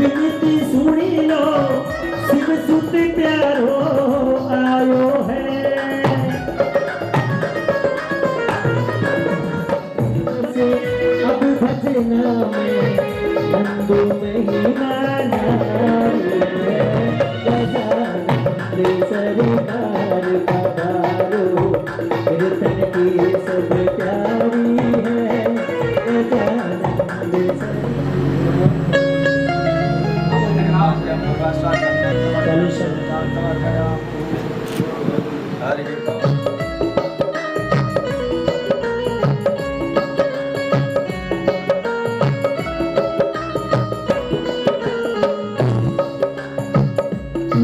विनती सुनी लो शिव सुत प्यारो आयो है। अब भजना में नंदू महिमा सरकार पधारो कीर्तन की सब प्यारी है।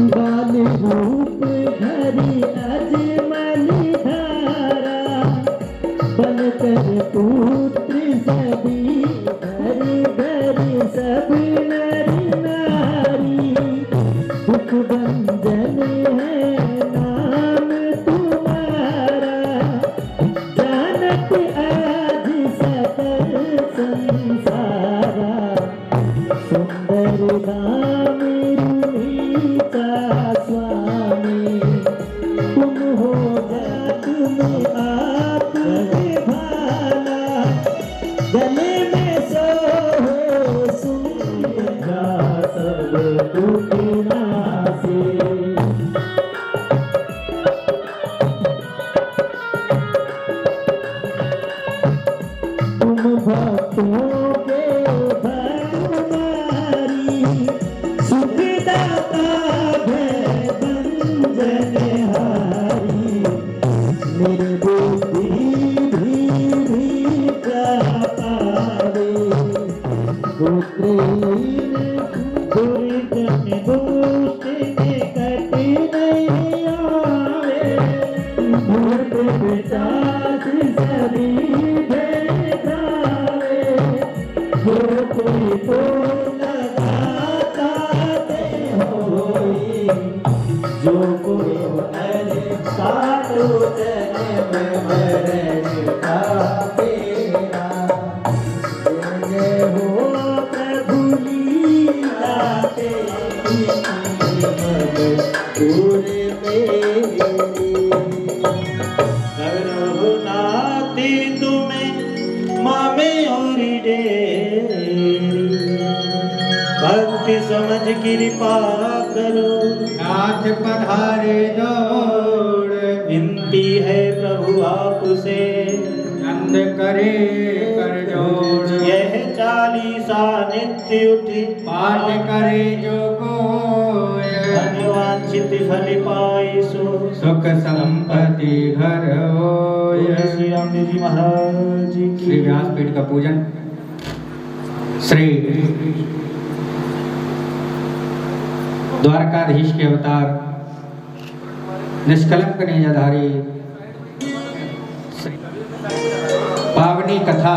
बाल रूप धरी अजमली धारा बन कर पुत्र सभी धरी धरी सब नर नारी दुख भंजन है नाम तुम्हारा जानत आज सकल संसारा सुंदर धाम स्वामी तुम हो जग में आप भाला गले में सो हो सुनगा सब दुख नासे। तुम भक्तों के भगवारी सुखदाता जो कोई साधु जन्म मरण का तेरा जय हो प्रभु लीला तेरी मधुर मेरी करुणाति तुम्हें मामे और भक्ति समझ कृपा करो नाथ पधारे दौड़ विनती है प्रभु आपसे नंद करे कर जोड़ यह चालीसा नित्य उठी पाठ करे जो को धन्यवांचित फल पाए सो सुख संपत्ति घर होय। श्री रामदेव जी महाराज की श्री व्यासपीठ का पूजन। श्री द्वारकाधीश के अवतार निष्कलंक नेत्रधारी पावनी कथा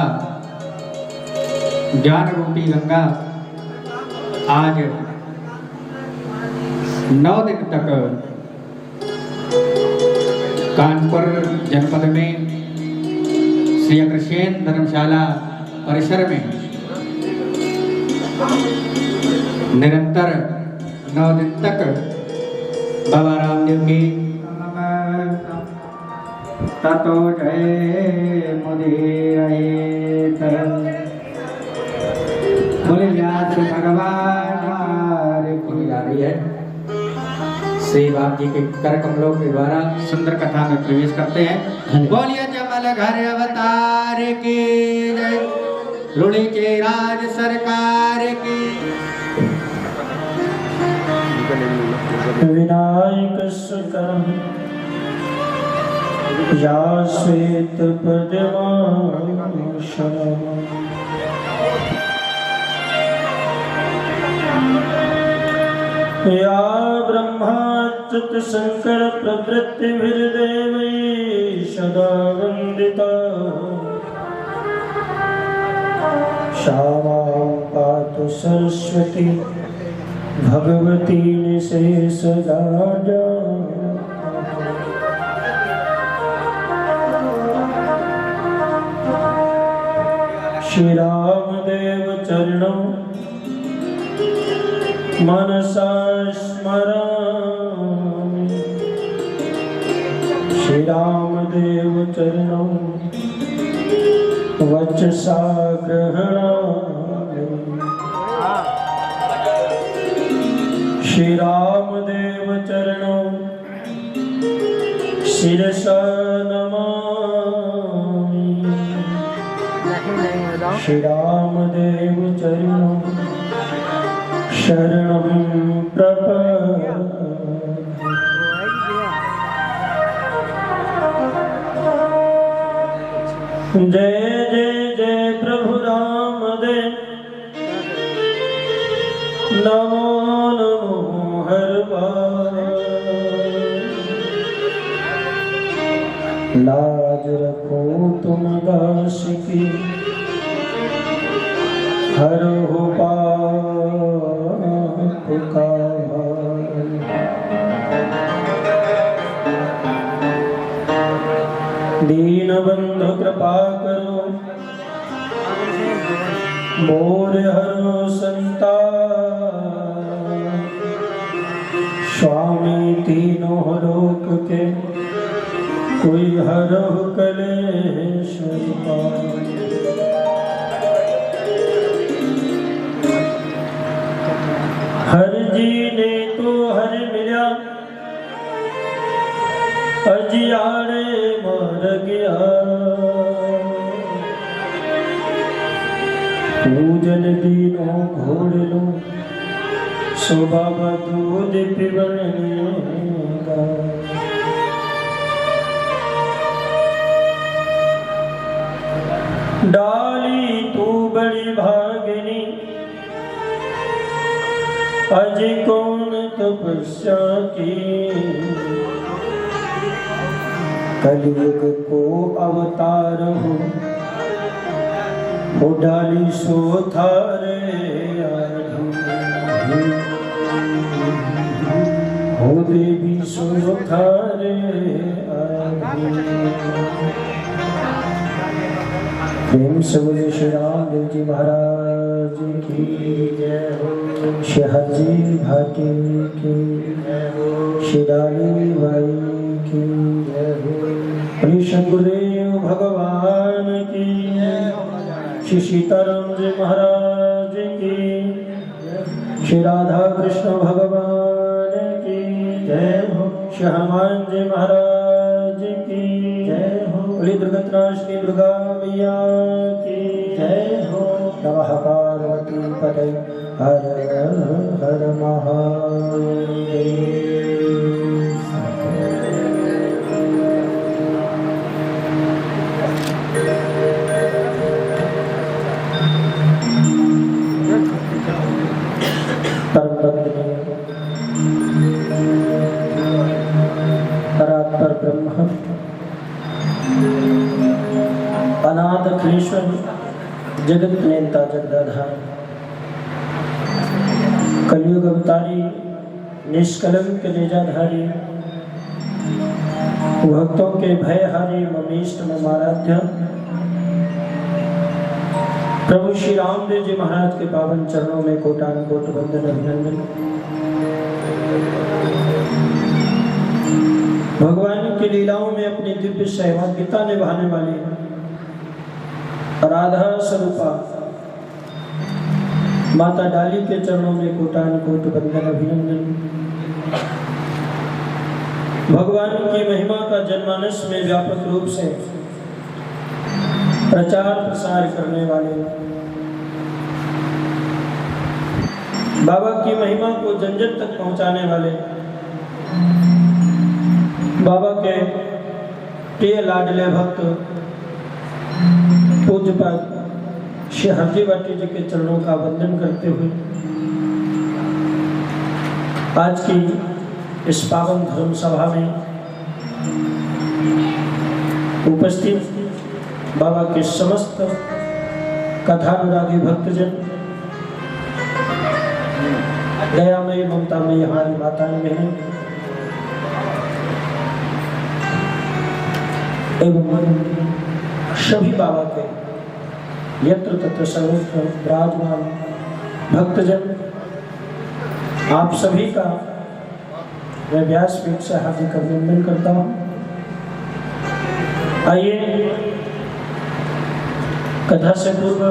ज्ञान रूपी गंगा आज 9 दिन तक कानपुर जनपद में श्री अग्रसेन धर्मशाला परिसर में निरंतर 9 दिन तक बाबा रामदेव की ततो जय मुदीरये बोले व्यास भगवान की जा रही है। श्री बाप जी के कर कमलों के द्वारा सुंदर कथा में प्रवेश करते हैं। बोलिए जमल घर अवतार की जय, रुड़ी के राज सरकार की। विनायकस्करं या श्वेतपद्मासनम् या ब्रह्माच्युतशङ्कर प्रवृत्तिभिर्देवैः सदा वन्दिता सा मां पातु सरस्वती भगवती निशेषराजा। श्री रामदेव चरणों मनसा स्मरामि, श्री रामदेव चरणों वचसा गृह्णामि, श्री रामदेव चरणों शिरसा नमामि, श्री रामदेव चरणों शरणं प्रपद्ये। जय जय जय प्रभु रामदेव, नमो नमो हर बार। लाज रखो तुम दास की, हर हो पाप का भार। दीन बंधु कृपा करो, मोर हरो संताप। स्वामी तीनों लोक के, कोई हरो कलेश पार। हर जी ने तो हर मिला, अजियारे मर गया। पूजन दीनों घोड़ लो, सुबह दूध पिबनेगा। डाली तू बड़ी भागिनी, अज कौन तपस्या की। कलयुग को अवतार हो डाली सो थारे आधी, हो देवी सो थारे आधी। प्रेम से बोले श्री रामदेव जी महाराज की जय हो, श्री हरजी भाटी की जय हो, श्री डाली भाई की जय हो, श्री शंकुदेव भगवान की जय हो, श्री सीताराम जी महाराज की, श्री राधा कृष्ण भगवान की जय हो, श्री हनुमान जी महाराज की जय हो, श्री दुर्गतनाथ श्री दुर्गा मैया की जय हो। नमः पार्वती पते हर हर महादेव। परात्पर ब्रह्म अनाथ अखिलेश्वर जगत नेता जगदाधार, कलयुग अवतारी निष्कलंक निजाधारी, भक्तों के भयहारी ममीष्ट ममाराध्य प्रभु श्री रामदेव जी महाराज के पावन चरणों में कोटान कोट वंदन अभिनंदन। भगवान की लीलाओं में अपनी दिव्य सहभागिता निभाने वाले राधा स्वरूपा माता डाली के चरणों में कोटान कोट वंदन अभिनंदन। भगवान की महिमा का जनमानस में व्यापक रूप से प्रचार प्रसार करने वाले बाबा की महिमा को जन जन तक पहुंचाने वाले बाबा के प्रिय लाडले भक्त पूज्यपाद श्री हरजी भाटी जी के चरणों का वंदन करते हुए आज की इस पावन धर्म सभा में उपस्थित बाबा के समस्त कथानुरागी भक्तजन, दयामयी ममतामयी हमारी माताएं बहनें एवं सभी बाबा के यत्र तत्र सर्वत्र विराजमान भक्तजन, आप सभी का मैं व्यासपीठ से हार्दिक अभिनंदन करता हूँ। आइए कथा से पूर्व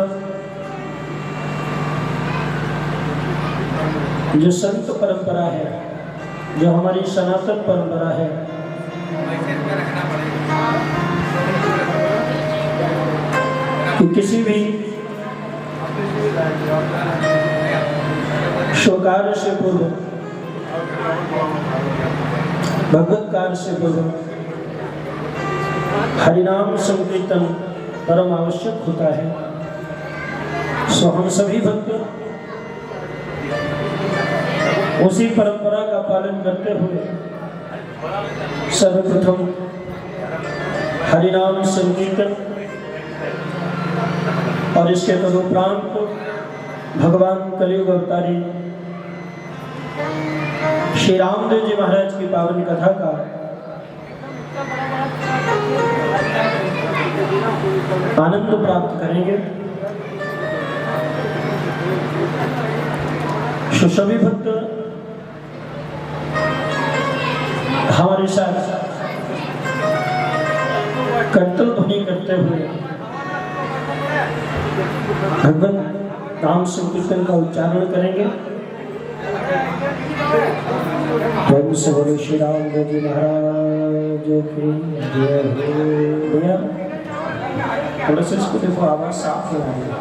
जो संत परंपरा है, जो हमारी सनातन परंपरा है, कि किसी भी शोकार से पूर्व, भगवत कार्य से पूर्व हरिनाम संकीर्तन परम आवश्यक होता है। सो हम सभी भक्त उसी परंपरा का पालन करते हुए सर्वप्रथम हरिनाम संकीर्तन और इसके तदुपरांत भगवान कलियुग अवतारी श्री रामदेव जी महाराज की पावन कथा का आनंद प्राप्त करेंगे। सभी भक्त हमारे साथ कीर्तन ध्वनि करते हुए भगवत नाम संकीर्तन का उच्चारण करेंगे। प्रेम से बोले श्री रामदेव जी महाराज की जय हो। थोड़ा सा इसको देखो, आवाज साफ हो रही है।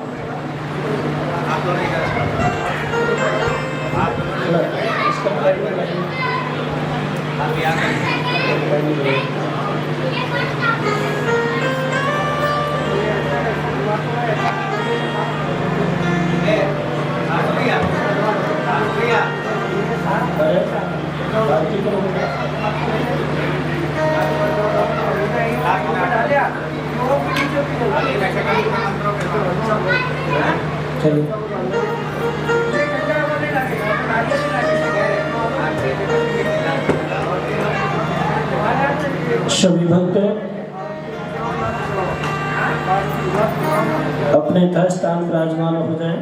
सभी भक्त अपने तह स्थान विराजमान हो जाएं।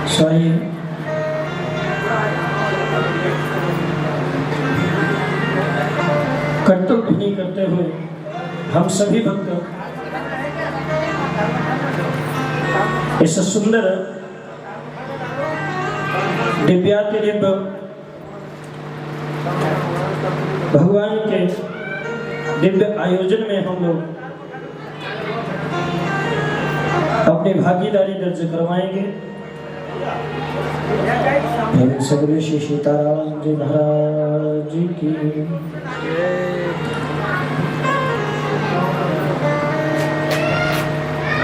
सही कर्तव्य ध्वनि करते हुए हम सभी भक्त इस सुंदर दिव्यातिदिव्य भगवान के दिव्य आयोजन में हम लोग अपनी भागीदारी दर्ज करवाएंगे। सगले श्री सीताराम जी महाराज की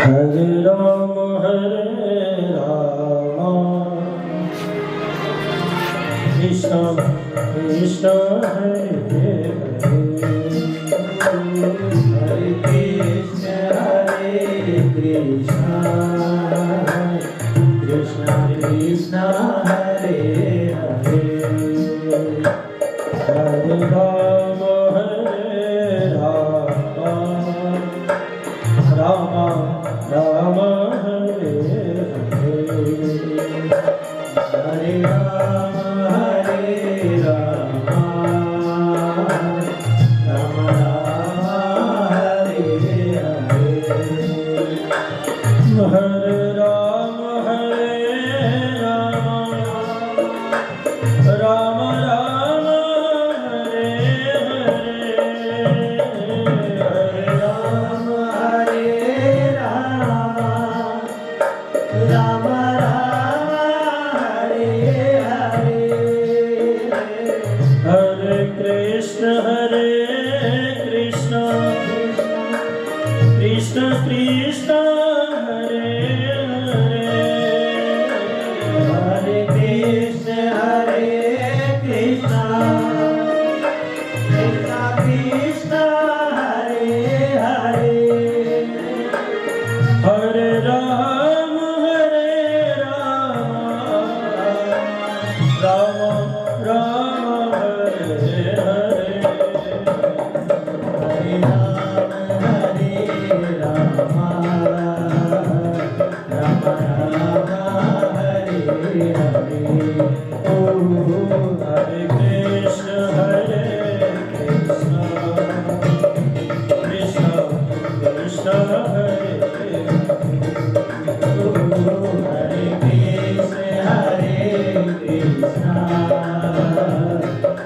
हरे राम कृष्ण कृष्ण हरे हरे कृष्ण कृष्ण कृष्ण हरे हरे हरे राम राम हरे कृष्ण कृष्ण कृष्ण हरे हरे हरे कृष्ण कृष्ण कृष्ण हरे हरे हरे राम राम राम हरे हरे हरे राम राम राम हरे हरे ओ हरे कृष्ण कृष्ण कृष्ण हरे ओ हरे कृष्ण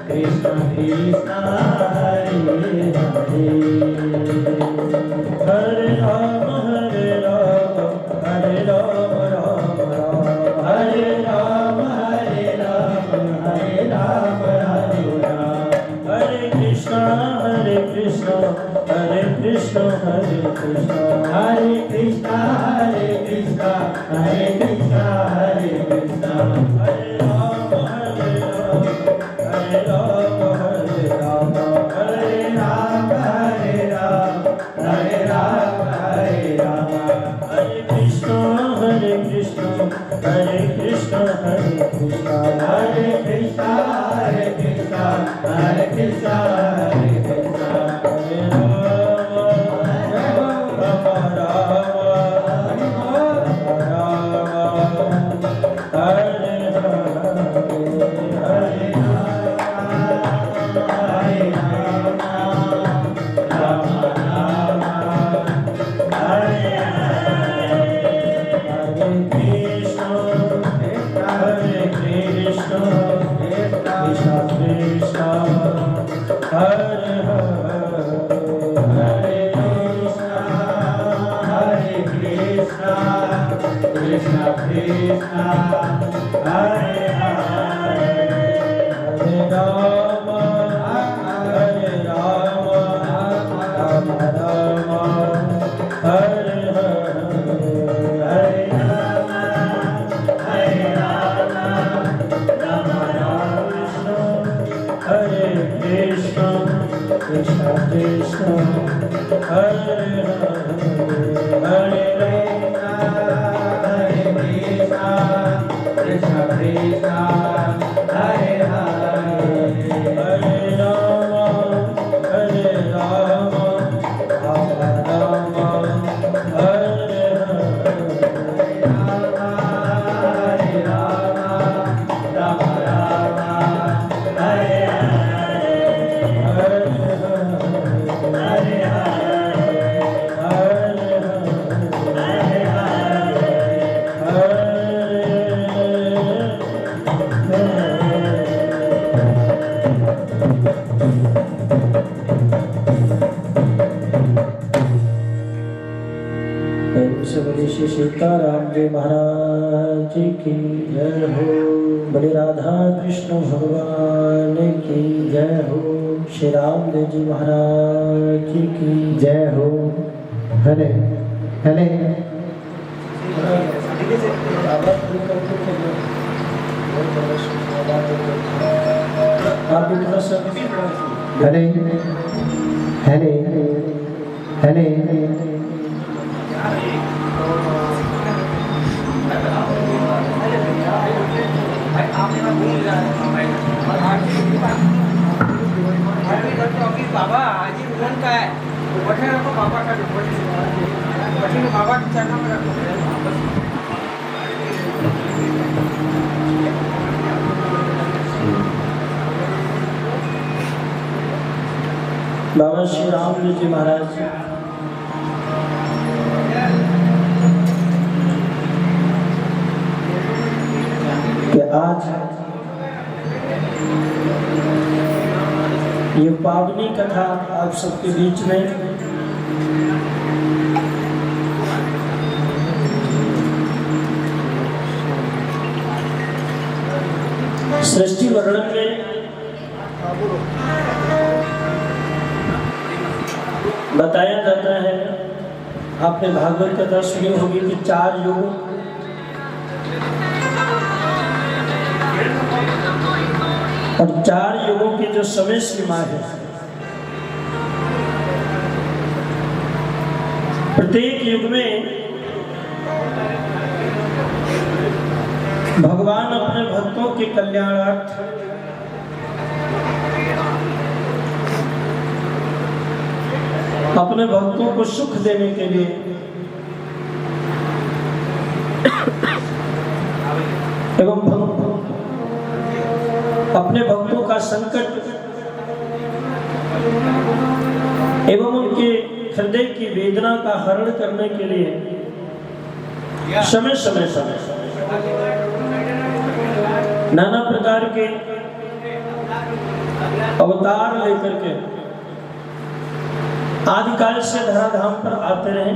कृष्ण कृष्ण हरे हरे हरे राम राम राम हरे राम हरे राम हरे कृष्ण कृष्ण कृष्ण हरे कृष्ण हरे कृष्ण हरे कृष्ण हरे राम हरे राम हरे राम हरे राम हरे राम हरे कृष्ण हरे कृष्ण हरे कृष्ण हरे कृष्ण हरे कृष्ण हरे कृष्ण हरे सीताराम जी महाराज की जय हो। बड़े राधा कृष्ण भगवान की जय हो। श्री रामदेव जी महाराज की जय हो। हरे हरे हरे हरे हरे बाबा आज ही उन्होंने का है बैठे रखो बाबा का बैठे बाबा के चरणों में रखो। बाबा श्री रामदेव जी महाराज कि आज ये पावनी कथा आप सबके बीच में सृष्टि वर्णन में बताया जाता है, आपने भागवत कथा सुनी होगी कि 4 युग और 4 युगों की जो समय सीमा है, प्रत्येक युग में भगवान अपने भक्तों के कल्याणार्थ अपने भक्तों को सुख देने के लिए एवं अपने भक्तों का संकट एवं उनके हृदय की वेदना का हरण करने के लिए समय समय नाना प्रकार के अवतार लेकर के आदिकाल से धराधाम पर आते रहे।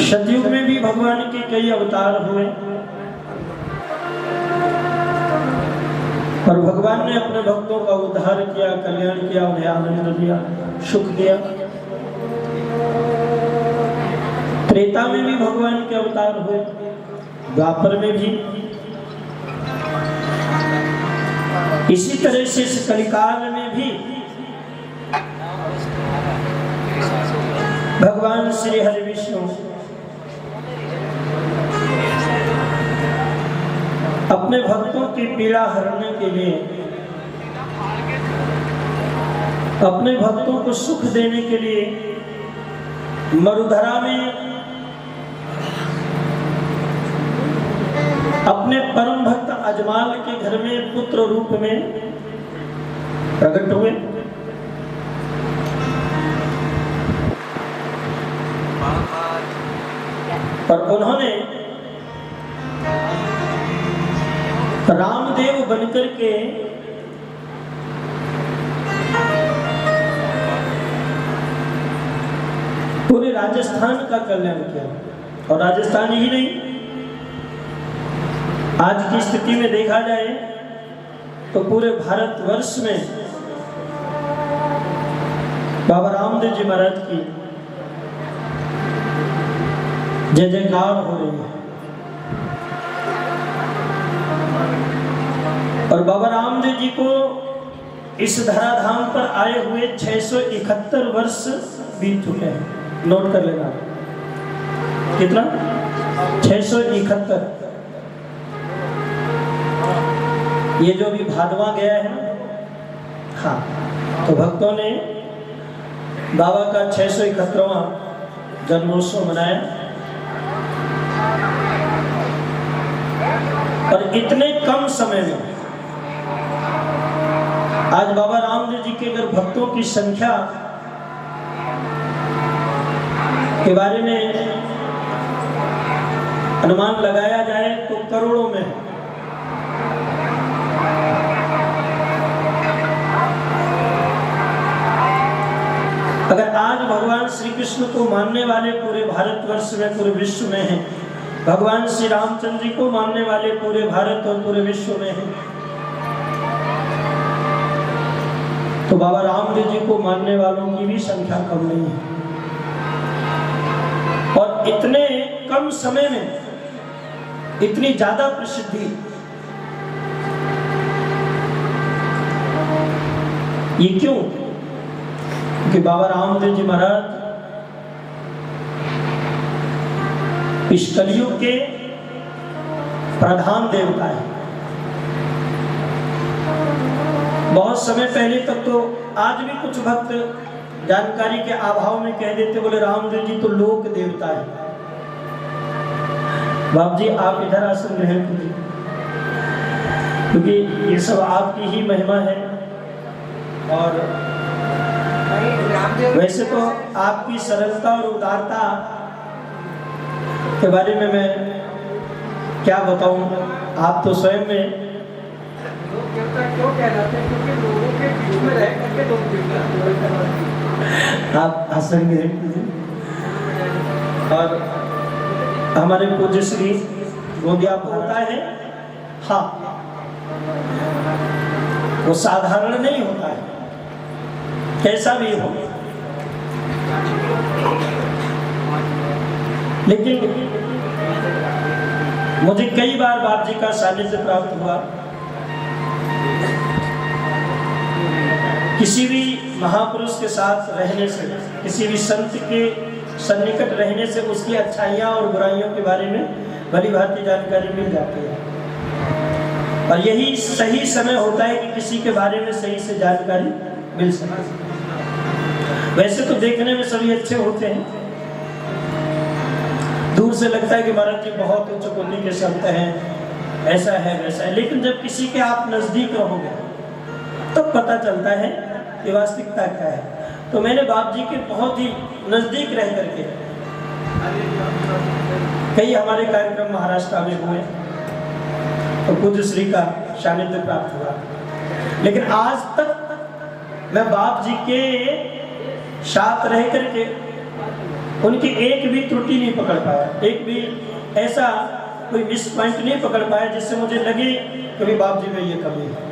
सतयुग में भी भगवान के कई अवतार हुए और भगवान ने अपने भक्तों का उद्धार किया, कल्याण किया, उन्हें आनंद दिया, सुख दिया। त्रेता में भी भगवान के अवतार हुए, द्वापर में भी, इसी तरह से इस कलिकाल में भी भगवान श्री हरि विष्णु अपने भक्तों की पीड़ा हरने के लिए, अपने भक्तों को सुख देने के लिए मरुधरा में अपने परम भक्त अजमाल के घर में पुत्र रूप में प्रकट हुए। और उन्होंने रामदेव बनकर के पूरे राजस्थान का कल्याण किया। और राजस्थान ही नहीं, आज की स्थिति में देखा जाए तो पूरे भारतवर्ष में बाबा रामदेव जी महाराज की जय जयकार हो रही है। और बाबा रामदेव जी को इस धराधाम पर आए हुए 671 वर्ष बीत चुके हैं। नोट कर लेना, कितना? 671। ये जो भी भादवा गया है ना, हाँ, तो भक्तों ने बाबा का 671वां जन्मोत्सव मनाया। और इतने कम समय में आज बाबा रामदेव जी के अगर भक्तों की संख्या के बारे में अनुमान लगाया जाए तो करोड़ों में है। अगर आज भगवान श्री कृष्ण को मानने वाले पूरे भारतवर्ष में, पूरे विश्व में हैं, भगवान श्री रामचंद्र जी को मानने वाले पूरे भारत और पूरे विश्व में हैं, तो बाबा रामदेव जी को मानने वालों की भी संख्या कम नहीं है। और इतने कम समय में इतनी ज्यादा प्रसिद्धि, ये क्यों? कि बाबा रामदेव जी महाराज इस कलयुग के प्रधान देवता है। बहुत समय पहले तक तो, आज भी कुछ भक्त जानकारी के अभाव में कह देते, बोले रामदेव जी तो लोक देवता है। बाप जी आप इधर आसन ग्रहण कीजिए, क्योंकि ये सब आपकी ही महिमा है। और वैसे तो आपकी सरलता और उदारता के बारे में मैं क्या बताऊं, आप तो स्वयं में आप आसन ग्रहण कीजिए। और हमारे पूज्य श्री गोदिया होता है, था वो साधारण नहीं होता है, कैसा भी हो। लेकिन मुझे कई बार बाप जी का सानिध्य प्राप्त हुआ। किसी भी महापुरुष के साथ रहने से, किसी भी संत के सन्निकट रहने से उसकी अच्छाइयाँ और बुराइयों के बारे में भली भांति जानकारी मिल जाती है। और यही सही समय होता है कि किसी के बारे में सही से जानकारी मिल सके। वैसे तो देखने में सभी अच्छे होते हैं, दूर से लगता है कि महाराज जी बहुत उच्च कोटि के संत हैं, ऐसा है वैसा है, लेकिन जब किसी के आप नजदीक रहोगे तो पता चलता है कि वास्तविकता क्या है। तो मैंने बाप जी के बहुत ही नजदीक रह करके कई हमारे कार्यक्रम महाराष्ट्र में हुए तो पूज्य श्री का सानिध्य प्राप्त हुआ। लेकिन आज तक मैं बाप जी के साथ रह करके उनकी एक भी त्रुटि नहीं पकड़ पाया, एक भी ऐसा कोई मिस पॉइंट नहीं पकड़ पाया जिससे मुझे लगे कभी बाप जी में ये कमी है।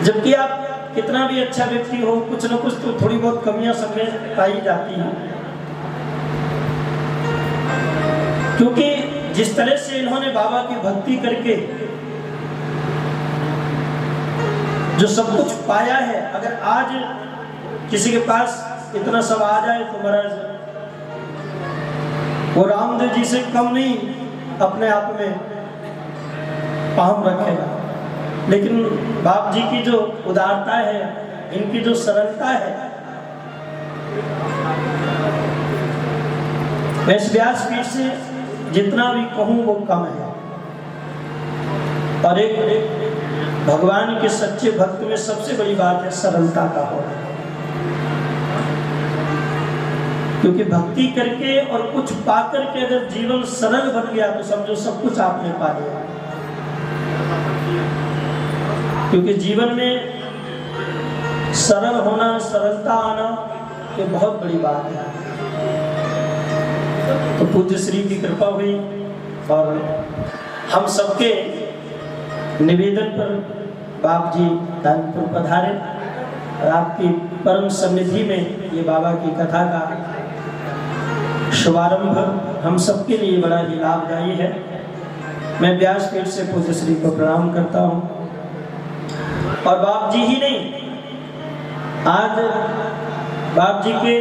जबकि आप कितना भी अच्छा व्यक्ति हो, कुछ न कुछ तो थोड़ी बहुत कमियां सब में पाई जाती हैं। क्योंकि जिस तरह से इन्होंने बाबा की भक्ति करके जो सब कुछ पाया है, अगर आज किसी के पास इतना सब आ जाए तो महाराज वो रामदेव जी से कम नहीं अपने आप में पाम रखेगा। लेकिन बाप जी की जो उदारता है, इनकी जो सरलता है, मैं इस व्यासपीठ से जितना भी कहूं वो कम है। और एक भगवान के सच्चे भक्त में सबसे बड़ी बात है सरलता का होना। क्योंकि भक्ति करके और कुछ पा करके अगर जीवन सरल बन गया तो समझो सब कुछ आपने पा लिया। क्योंकि जीवन में सरल होना, सरलता आना ये बहुत बड़ी बात है। तो पूज्य श्री की कृपा हुई और हम सबके निवेदन पर बाप जी कानपुर पधारे और आपकी परम सन्निधि में ये बाबा की कथा का शुभारंभ हम सबके लिए बड़ा ही लाभदायी है। मैं व्यासपीठ से पूज्य श्री को प्रणाम करता हूँ। और बाप जी ही नहीं, आज बाप जी के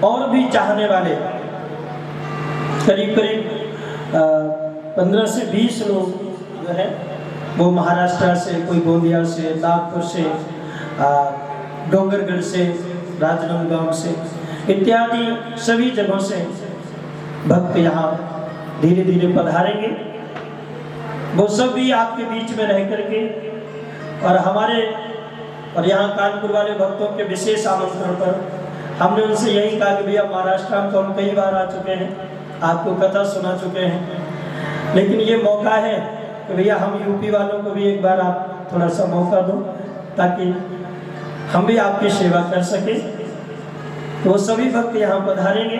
और भी चाहने वाले करीब करीब 15 से 20 लोग जो है वो महाराष्ट्र से, कोई गोंदिया से, नागपुर से, डोंगरगढ़ से, राजनांदगांव से इत्यादि सभी जगहों से भक्त यहाँ धीरे धीरे पधारेंगे। वो सब भी आपके बीच में रह करके और हमारे और यहाँ कानपुर वाले भक्तों के विशेष आमंत्रण पर हमने उनसे यही कहा कि भैया महाराष्ट्र में तो हम कई बार आ चुके हैं, आपको कथा सुना चुके हैं, लेकिन ये मौका है कि भैया हम यूपी वालों को भी एक बार आप थोड़ा सा मौका दो ताकि हम भी आपकी सेवा कर सके। तो वो सभी भक्त यहाँ पधारेंगे।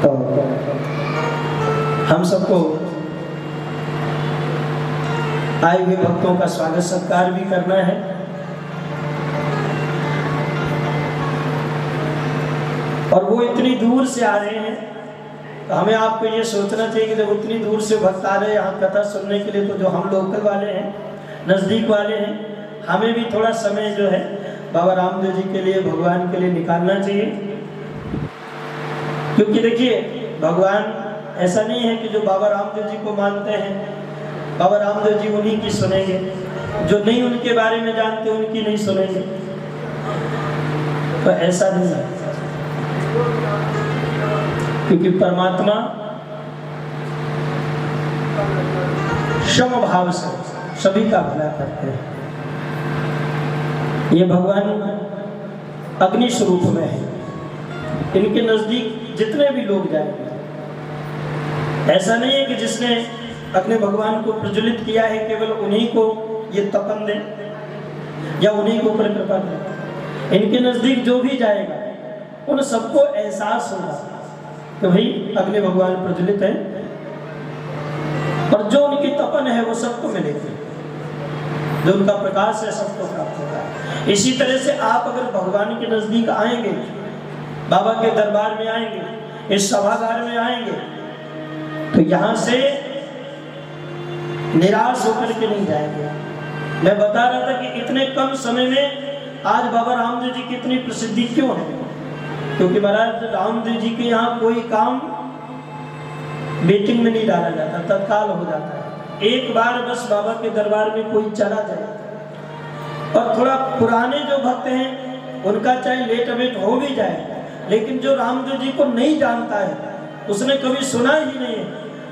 तो हम सबको आए हुए भक्तों का स्वागत सत्कार भी करना है। और वो इतनी दूर से आ रहे हैं तो हमें आपको ये सोचना चाहिए कि जब उतनी दूर से भक्त आ रहे हैं यहाँ कथा सुनने के लिए, तो जो हम लोकल वाले हैं, नज़दीक वाले हैं, हमें भी थोड़ा समय जो है बाबा रामदेव जी के लिए, भगवान के लिए निकालना चाहिए। क्योंकि देखिए भगवान ऐसा नहीं है कि जो बाबा रामदेव जी को मानते हैं बाबा रामदेव जी उन्हीं की सुनेंगे, जो नहीं उनके बारे में जानते उनकी नहीं सुनेंगे। तो ऐसा नहीं है, क्योंकि परमात्मा सम भाव से सभी का भला करते हैं। ये भगवान अग्नि स्वरूप में है, इनके नजदीक जितने भी लोग जाएंगे, ऐसा नहीं है कि जिसने अपने भगवान को प्रज्वलित किया है केवल उन्हीं को ये तपन दे या उन्हीं को ऊपर कृपा दे। इनके नजदीक जो भी जाएगा उन सबको एहसास होगा कि भाई अग्नि भगवान प्रज्वलित है और जो उनकी तपन है वो सबको मिलेगी, जो उनका प्रकाश है सबको प्राप्त होगा। इसी तरह से आप अगर भगवान के नजदीक आएंगे, बाबा के दरबार में आएंगे, इस सभागार में आएंगे, तो यहाँ से निराश होकर के नहीं जाएंगे। मैं बता रहा था कि इतने कम समय में आज बाबा रामदेव जी की इतनी प्रसिद्धि क्यों है, क्योंकि महाराज रामदेव जी के यहाँ कोई काम मीटिंग में नहीं डाला जाता, तत्काल हो जाता है। एक बार बस बाबा के दरबार में कोई चला जाए, और थोड़ा पुराने जो भक्त हैं उनका चाहे लेट वेट हो भी जाए, लेकिन जो रामदेव जी को नहीं जानता है, उसने कभी सुना ही नहीं है,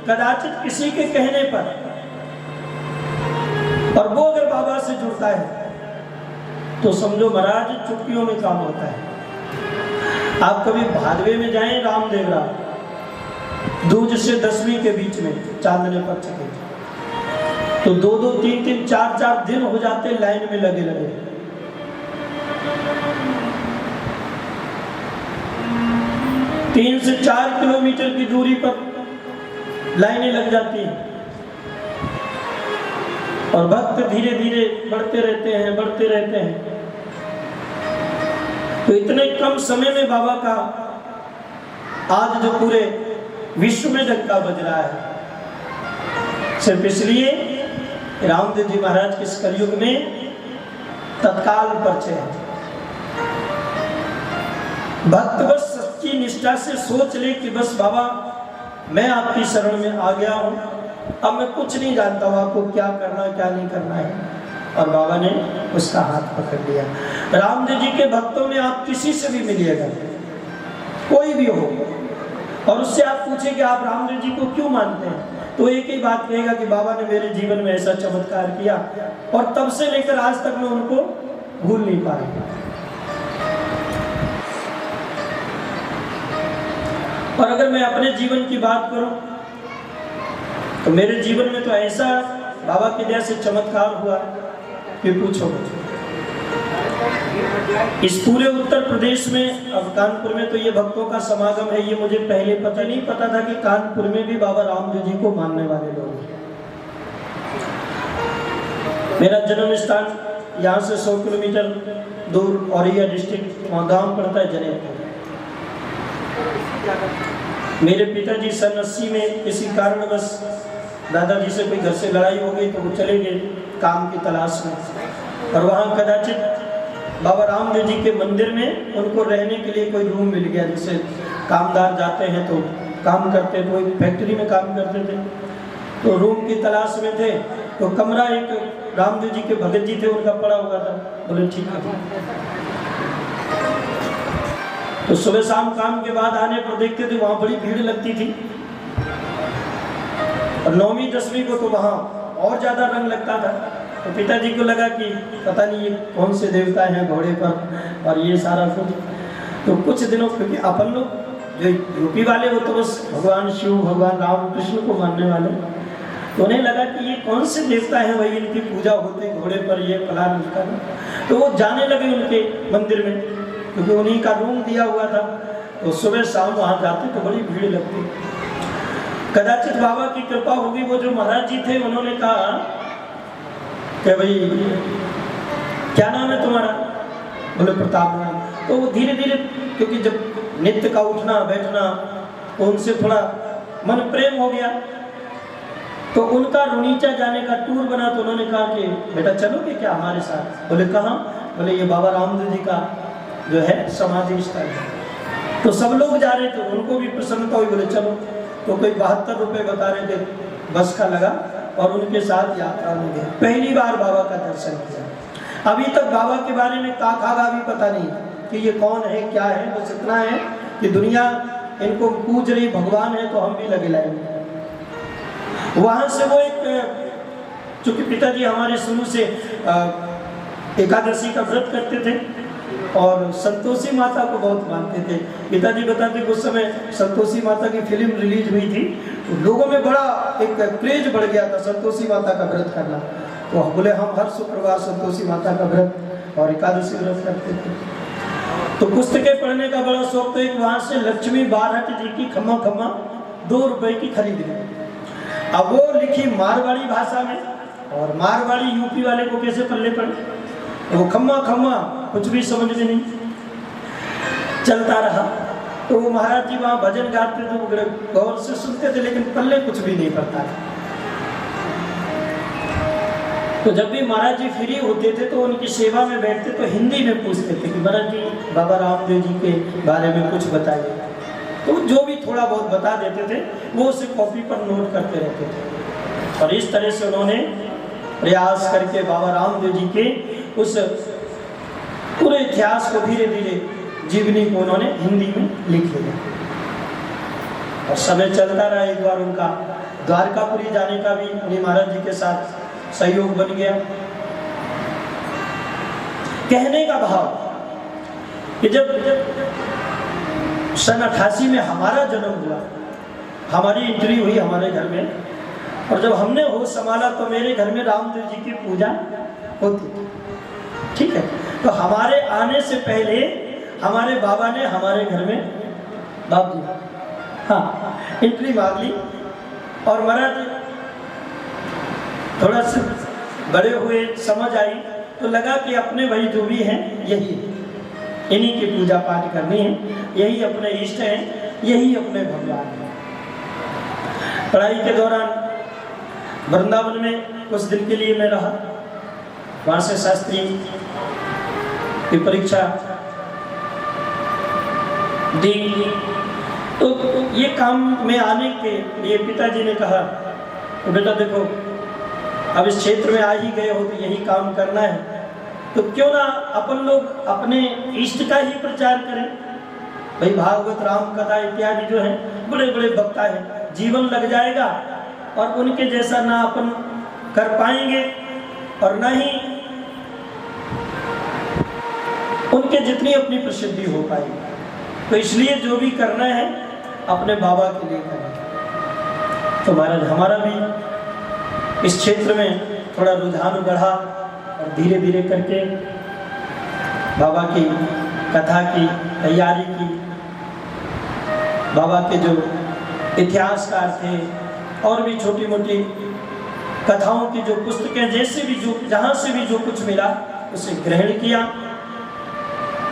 कदाचित किसी के कहने पर, और वो अगर बाबा से जुड़ता है तो समझो महाराज चुटकियों में काम होता है। आप कभी भादवे में जाएं रामदेव रात, दूज से दसवीं के बीच में चांदने पक्ष के, तो 2-2, 3-3, 4-4 दिन हो जाते लाइन में लगे लगे। तीन से 4 किलोमीटर की दूरी पर लाइनें लग जाती हैं, और भक्त धीरे धीरे बढ़ते रहते हैं। तो इतने कम समय में बाबा का आज जो पूरे विश्व में डंका बज रहा है, सिर्फ इसलिए रामदेव जी महाराज के इस कलयुग में तत्काल परिचय है। भक्त बस सच्ची निष्ठा से सोच ले कि बस बाबा मैं आपकी शरण में आ गया हूं, अब मैं कुछ नहीं जानता हूं आपको क्या करना क्या नहीं करना है, और बाबा ने उसका हाथ पकड़ लिया। रामदेव जी के भक्तों में आप किसी से भी मिलिएगा, कोई भी हो, और उससे आप पूछे कि आप रामदेव जी को क्यों मानते हैं, तो एक ही बात कहेगा कि बाबा ने मेरे जीवन में ऐसा चमत्कार किया, और तब से लेकर आज तक मैं उनको भूल नहीं पाया। और अगर मैं अपने जीवन की बात करूं तो मेरे जीवन में तो ऐसा बाबा की दया से चमत्कार हुआ कि पूछो। इस पूरे उत्तर प्रदेश में, अब कानपुर में तो ये भक्तों का समागम है, ये मुझे पहले नहीं पता था कि कानपुर में भी बाबा रामदेव जी को मानने वाले लोग हैं। मेरा जन्म स्थान यहाँ से 100 किलोमीटर दूर औरैया डिस्ट्रिक्ट, वहाँ गांव पड़ता है जनेपुर। मेरे पिताजी सन 80 में किसी कारणवश दादाजी से कोई घर से लड़ाई हो गई, तो वो चले गए काम की तलाश में, और वहाँ कदाचित बाबा रामदेव जी के मंदिर में उनको रहने के लिए कोई रूम मिल गया। जैसे कामदार जाते हैं तो काम करते, तो एक फैक्ट्री में काम करते थे, तो रूम की तलाश में थे, तो कमरा एक रामदेव जी के भगत जी थे उनका पड़ा हुआ था। बोले ठीक है। तो सुबह शाम काम के बाद आने पर देखते थे वहाँ बड़ी भीड़ लगती थी, और 9वीं 10वीं को तो वहाँ और ज़्यादा रंग लगता था। तो पिताजी को लगा कि पता नहीं ये कौन से देवता हैं घोड़े पर और ये सारा कुछ। तो कुछ दिनों, क्योंकि अपन लोग जो यूपी वाले वो तो बस भगवान शिव भगवान राम कृष्ण को मानने वाले, तो उन्हें लगा कि ये कौन से देवता हैं, वही इनकी पूजा होती घोड़े पर, ये फलान उसका। तो वो जाने लगे उनके मंदिर में, क्योंकि उन्हीं का रूम दिया हुआ था। तो सुबह शाम वहाँ जाते तो बड़ी भीड़ लगती। कदाचित बाबा की कृपा होगी, वो जो महाराज जी थे उन्होंने कहा कि भाई क्या नाम है तुम्हारा? बोले प्रताप नाम। तो वो धीरे धीरे, क्योंकि जब नित्य का उठना बैठना तो उनसे थोड़ा मन प्रेम हो गया, तो उनका रुनीचा जाने का टूर बना। तो उन्होंने कहा कि बेटा चलोगे क्या हमारे साथ? बोले कहाँ? बोले ये बाबा रामदेव जी का जो है समाधि स्थल है। तो सब लोग जा रहे थे, उनको भी प्रसन्नता हुई, बोले चलो। तो कोई 72 रुपये बता रहे थे बस का लगा, और उनके साथ यात्रा में गए। पहली बार बाबा का दर्शन किया। अभी तक बाबा के बारे में काका भी पता नहीं कि ये कौन है क्या है, बस इतना है कि दुनिया इनको पूज रही भगवान है, तो हम भी लगे लाएंगे। वहां से वो एक, चूंकि पिताजी हमारे शुरू से एकादशी का व्रत करते थे और संतोषी माता को बहुत मानते थे। पिताजी बताते उस समय संतोषी माता की फिल्म रिलीज हुई थी, तो लोगों में बड़ा एक क्रेज बढ़ गया था संतोषी माता का व्रत करना। तो बोले हम हर शुक्रवार संतोषी माता का व्रत और एकादशी व्रत करते थे। तो पुस्तकें पढ़ने का बड़ा शौक, तो एक वहां से लक्ष्मी बारहट जी की खम्मा खम्मा 2 रुपए की खरीद ली। अब वो लिखी मारवाड़ी भाषा में, और मारवाड़ी यूपी वाले को कैसे पल्ले पड़े। वो खम्मा खम्मा कुछ भी समझ में नहीं, चलता रहा। तो वो महाराज जी वहाँ भजन गाते थे, वो बड़े गौर से सुनते थे, लेकिन पल्ले कुछ भी नहीं पड़ता था। तो जब भी महाराज जी फ्री होते थे तो उनकी सेवा में बैठते तो हिंदी में पूछते थे कि महाराज जी बाबा रामदेव जी के बारे में कुछ बताइए। तो जो भी थोड़ा बहुत बता देते थे वो उसे कॉपी पर नोट करते रहते थे। और इस तरह से उन्होंने प्रयास करके बाबा रामदेव जी के उस पूरे इतिहास को धीरे धीरे जीवनी को उन्होंने हिंदी में लिख लिया। और समय चलता रहा, एक बार उनका द्वारकापुरी जाने का भी उन्हीं महाराज जी के साथ सहयोग बन गया। कहने का भाव कि जब सन 88 में हमारा जन्म हुआ, हमारी एंट्री हुई हमारे घर में, और जब हमने होश संभाला तो मेरे घर में रामदेव जी की पूजा होती थी। ठीक है, तो हमारे आने से पहले हमारे बाबा ने हमारे घर में बाबू हाँ एंट्री मार ली। और महाराज थोड़ा सा बड़े हुए, समझ आई, तो लगा कि अपने भाई जो भी हैं यही, इन्हीं की पूजा पाठ करनी है, यही अपने इष्ट हैं, यही अपने भगवान हैं। पढ़ाई के दौरान वृंदावन में कुछ दिन के लिए मैं रहा, वहाँ से शास्त्री की परीक्षा दी। तो ये काम में आने के लिए पिताजी ने कहा तो बेटा देखो अब इस क्षेत्र में आ ही गए हो तो यही काम करना है, तो क्यों ना अपन लोग अपने इष्ट का ही प्रचार करें। भाई भागवत राम कथा इत्यादि जो है बड़े बड़े वक्ता है, जीवन लग जाएगा और उनके जैसा ना अपन कर पाएंगे और ना ही उनके जितनी अपनी प्रसिद्धि हो पाएगी। तो इसलिए जो भी करना है अपने बाबा के लिए करें। तो महाराज हमारा भी इस क्षेत्र में थोड़ा रुझान बढ़ा और धीरे धीरे करके बाबा की कथा की तैयारी की। बाबा के जो इतिहासकार थे और भी छोटी मोटी कथाओं की जो पुस्तकें जैसे भी जो जहाँ से भी जो कुछ मिला उसे ग्रहण किया।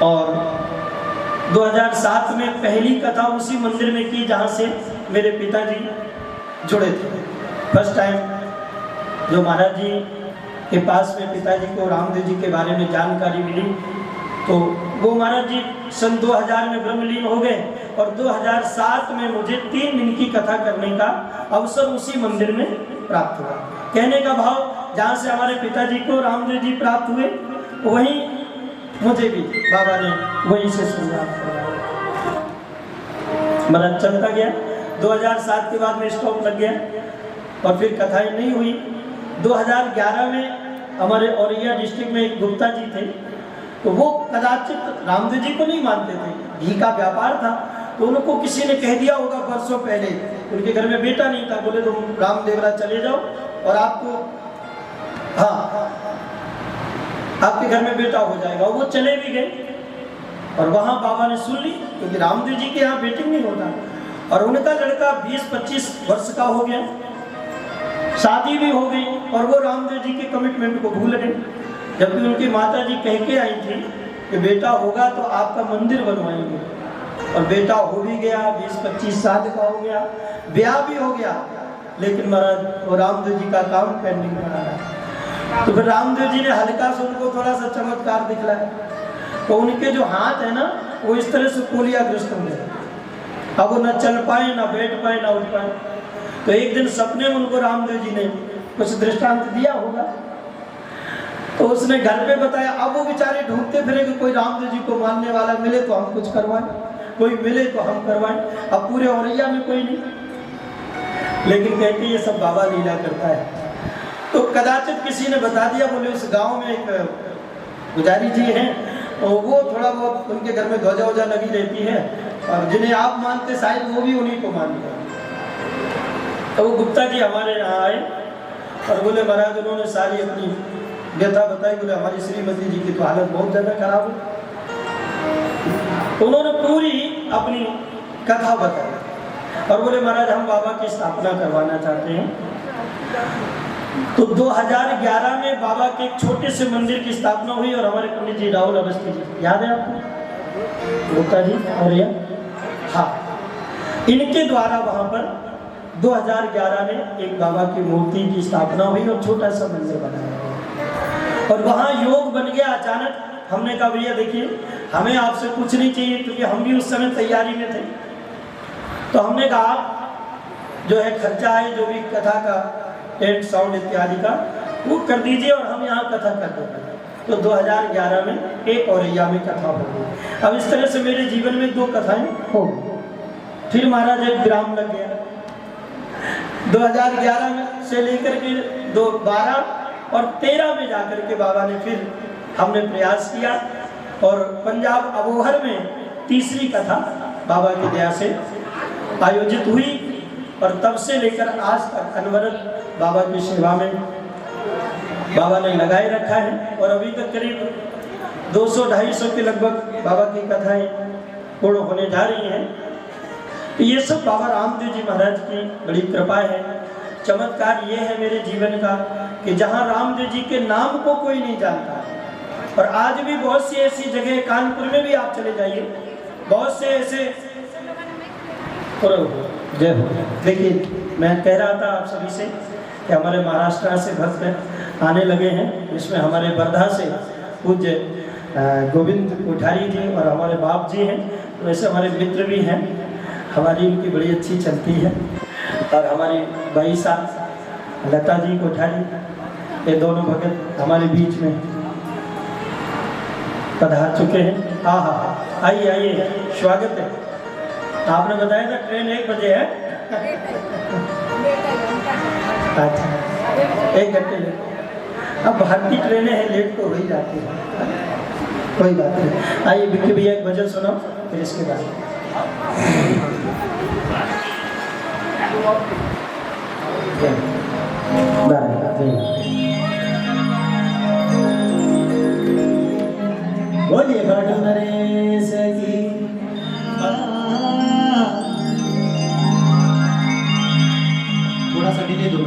और 2007 में पहली कथा उसी मंदिर में की जहाँ से मेरे पिताजी जुड़े थे। फर्स्ट टाइम जो महाराज जी के पास में पिताजी को रामदेव जी के बारे में जानकारी मिली तो वो महाराज जी सन 2000 में ब्रह्मलीन हो गए और 2007 में मुझे 3 दिन की कथा करने का अवसर उसी मंदिर में प्राप्त हुआ। कहने का भाव जहाँ से हमारे पिताजी को रामदेव जी प्राप्त हुए वहीं मुझे भी बाबा ने वहीं से शुरुआत करवाई। महाराज चलता गया। 2007 के बाद में स्टॉप लग गया और फिर कथाएं नहीं हुई। 2011 में हमारे औरैया डिस्ट्रिक्ट में एक गुप्ता जी थे, तो वो कदाचित रामदेव जी को नहीं मानते थे, घी का व्यापार था, तो उनको किसी ने कह दिया होगा वर्षों पहले, उनके घर में बेटा नहीं था, बोले तुम रामदेवरा चले जाओ और आपको हाँ आपके घर में बेटा हो जाएगा। वो चले भी गए और वहाँ बाबा ने सुन ली क्योंकि रामदेव जी के यहाँ बेटिंग नहीं होता। और उनका लड़का 20-25 वर्ष का हो गया, शादी भी हो गई और वो रामदेव जी के कमिटमेंट को भूल गए। जबकि उनकी माता जी कह के आई थी कि बेटा होगा तो आपका मंदिर बनवाएंगे, और बेटा हो भी गया, 20-25 साल का हो गया, ब्याह भी हो गया, लेकिन महाराज वो रामदेव जी का काम पेंडिंग पड़ा रहा। तो फिर रामदेव जी ने हल्का से उनको थोड़ा सा चमत्कार दिखलाया, तो उनके जो हाथ है ना वो इस तरह से पोलियाग्रस्त हो गए, अब वो न चल पाए, न बैठ पाए, न उठ पाए। तो एक दिन सपने में उनको रामदेव जी ने कुछ दृष्टांत दिया होगा, तो उसने घर पे बताया। अब वो बेचारे ढूंढते फिरे कि कोई रामदेव जी को मानने वाला मिले तो हम कुछ करवाएं, कोई मिले तो हम करवाएं। अब पूरे औरैया में कोई नहीं, लेकिन कहते ये सब बाबा लीला करता है। तो कदाचित किसी ने बता दिया, बोले उस गांव में एक पुजारी जी हैं और वो थोड़ा बहुत उनके घर में ध्वजा वजा लगी रहती है और जिन्हें आप मानते शायद वो भी उन्हीं को मानते हैं। तो वो गुप्ता जी हमारे यहाँ आए और बोले महाराज उन्होंने सारी अपनी व्यथा बताई। बोले हमारी श्रीमती जी की तो हालत बहुत ज़्यादा खराब है, उन्होंने पूरी अपनी कथा बताई और बोले महाराज हम बाबा की स्थापना करवाना चाहते हैं। तो 2011 में बाबा के एक छोटे से मंदिर की स्थापना हुई और हमारे पंडित जी राहुल अवस्थी जी, याद है आपको गुप्ता जी और हाँ, इनके द्वारा वहां पर 2011 में एक बाबा की मूर्ति की स्थापना हुई और छोटा सा मंदिर बनाया गया और वहाँ योग बन गया अचानक। हमने कहा भैया देखिए हमें आपसे कुछ नहीं चाहिए क्योंकि हम भी उस समय तैयारी में थे। तो हमने कहा जो है खर्चा है जो भी कथा का टेंट साउंड इत्यादि का वो कर दीजिए और हम यहाँ कथा कर देंगे। तो 2011 में एक औरैया में कथा हो गई। अब इस तरह से मेरे जीवन में 2 कथाएं हो गई। फिर महाराज एक विराम लग गया 2011 में से लेकर के 2012 और 13 में जाकर के बाबा ने फिर हमने प्रयास किया और पंजाब अबोहर में तीसरी कथा बाबा की दया से आयोजित हुई और तब से लेकर आज तक अनवरत बाबा की सेवा में बाबा ने लगाए रखा है और अभी तक करीब 200-250 के लगभग बाबा की कथाएं पूर्ण होने जा रही हैं। तो ये सब बाबा रामदेव जी महाराज की बड़ी कृपा है। चमत्कार ये है मेरे जीवन का कि जहाँ रामदेव जी के नाम को कोई नहीं जानता और आज भी बहुत सी ऐसी जगह, कानपुर में भी आप चले जाइए, बहुत से ऐसे जय हो। देखिए मैं कह रहा था आप सभी से कि हमारे महाराष्ट्र से भक्त आने लगे हैं, इसमें हमारे वर्धा से पूज्य गोविंद कोठारी जी और हमारे बाप जी हैं, तो ऐसे हमारे मित्र भी हैं, हमारी उनकी बड़ी अच्छी चलती है। और हमारी भाई साहब लता जी कोठारी, ये दोनों भगत हमारे बीच में पधार चुके हैं। हाँ हाँ आइए आइए, स्वागत है। आपने बताया था ट्रेन 1 बजे है। अच्छा 1 घंटे लेट। अब भारतीय ट्रेनें हैं, लेट तो हो ही जाती है, कोई बात नहीं। आइए विक्की भैया एक भजन सुनाओ फिर इसके बाद बोलिए बाटू नरेश की। थोड़ा सा डिले दो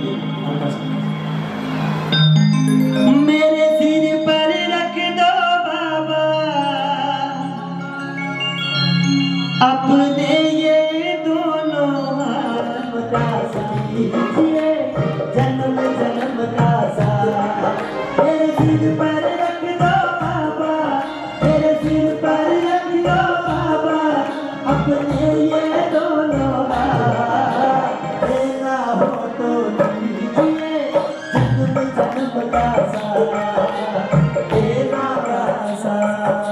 मेरे सिर पर रख दो बाबा अपने ये दोनों हाथ, जन्म जन्म का साथ। मेरे सिर पर रख दो बाबा, मेरे सिर पर रख दो बाबा अपने ये दोनों हाथ। देना हो तो दीजिए जन्म जन्म का साथ, देना का साथ।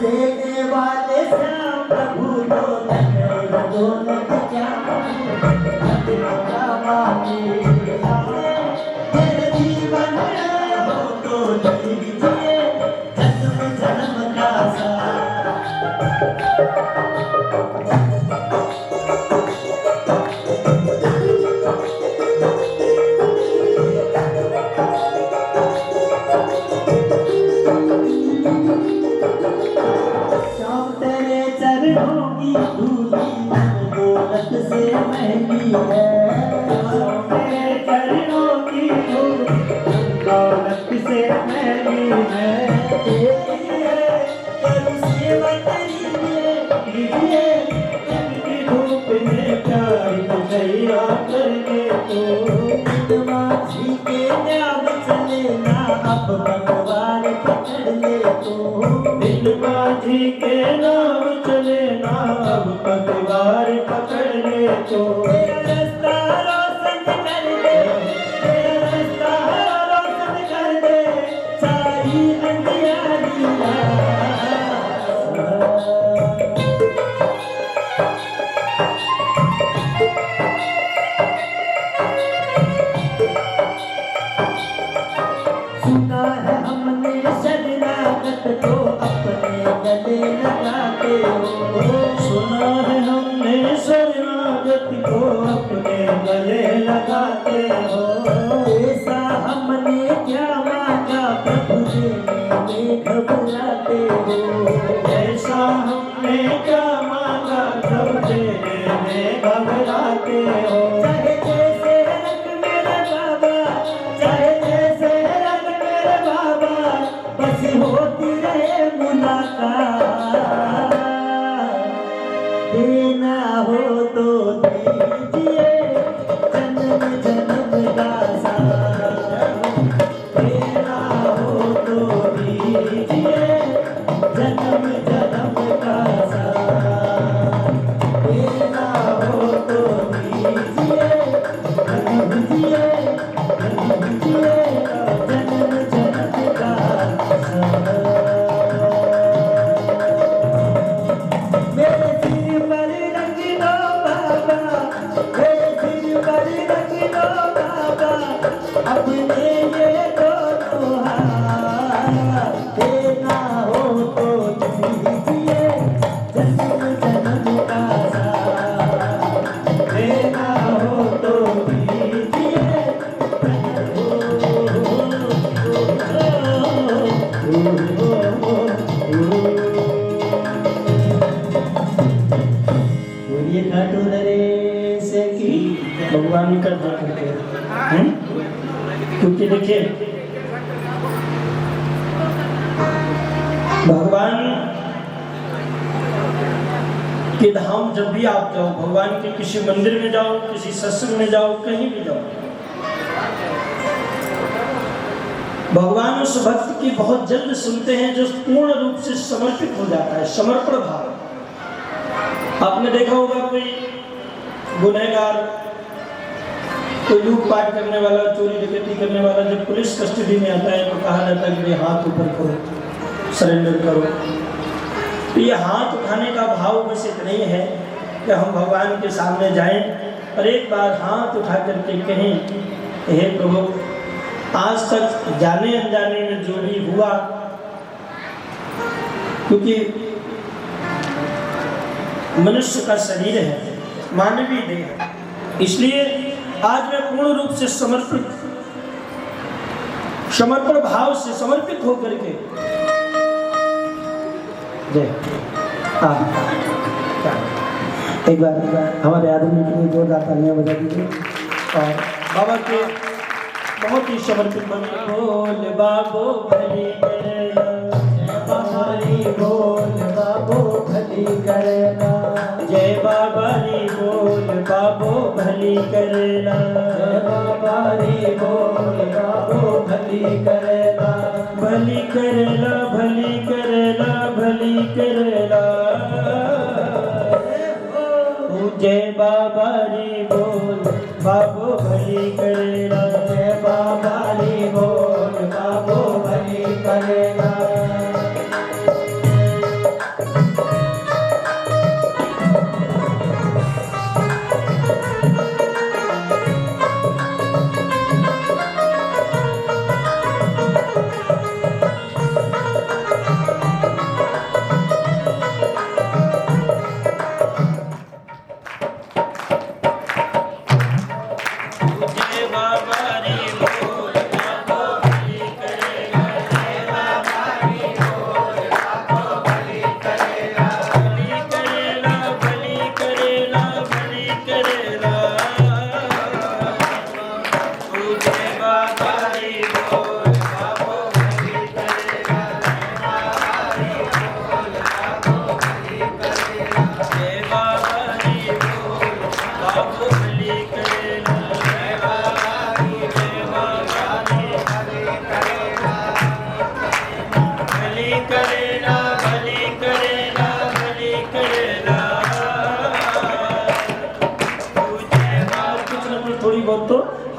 देने वाले श्याम प्रभु दोनों क्या मेरे जीवन हो तो दीजिए जन्म जन्म का साथ। श्याम तेरे चरणों की धूली दौलत से महंगी है। श्याम तेरे चरणों की धूली दौलत से महंगी है। सेवा कीजिए इनकी धूप में प्यारी तैया करके तो माझी के नाम चले ना अब पतवार पकड़ ले तो। बिन माझी के नाम चले ना अब पतवार पकड़ ले तो। तेरा रास्ता रोशन कर दे, तेरा रास्ता रोशन कर दे, सारी अंधियारियां। सुना है हमने सजना का देना हो तो दीजिए जन्म जन्म का साथ देना हो तो दीजिए जन्म जन्म का साथ देना हो तो दीजिए जन्म दिए जन्म दिए जन्म जन्म का साथ मेरे सिर पर रख दो बाबा मेरे सिर पर रख दो बाबा अपने ये दोनों हाथ देना हो तो दीजिए जन्म जन्म का साथ देना हो तो दीजिए बोलिए खाटू नरेश की भगवान का करते हैं क्योंकि देखिए भगवान के धाम जब भी आप जाओ भगवान के किसी मंदिर में जाओ किसी सत्संग में जाओ कहीं भी जाओ भगवान उस भक्त की बहुत जल्द सुनते हैं जो पूर्ण रूप से समर्पित हो जाता है समर्पण भाव आपने देखा होगा कोई गुनहगार कोई लूटपाट करने वाला चोरी डकैती करने वाला जब पुलिस कस्टडी में आता है तो कहा जाता है कि हाथ ऊपर करो सरेंडर करो तो ये हाथ उठाने का भाव बस इतना ही है कि हम भगवान के सामने जाएं और एक बार हाथ उठा करके कहें हे प्रभु आज तक जाने अनजाने में जो भी हुआ क्योंकि मनुष्य का शरीर है मानवीय देह है इसलिए आज मैं पूर्ण रूप से समर्पण भाव से समर्पित होकर के एक बार हमारे आदमी के लिए जोरदार तालियां बजा दीजिए और बाबा के बहुत ही समर्पित मंत्र बोल बाबो भली करेला बोल बाबो भली करेला जय बाबा री बोल बाबो भली करेला जय बाबा री बोल बाबो भली करेला भली करेला भली करेला भली करेला जय बाबा री बोल बाबो भली करेला जय बाबा री बोल बाबो भली करेला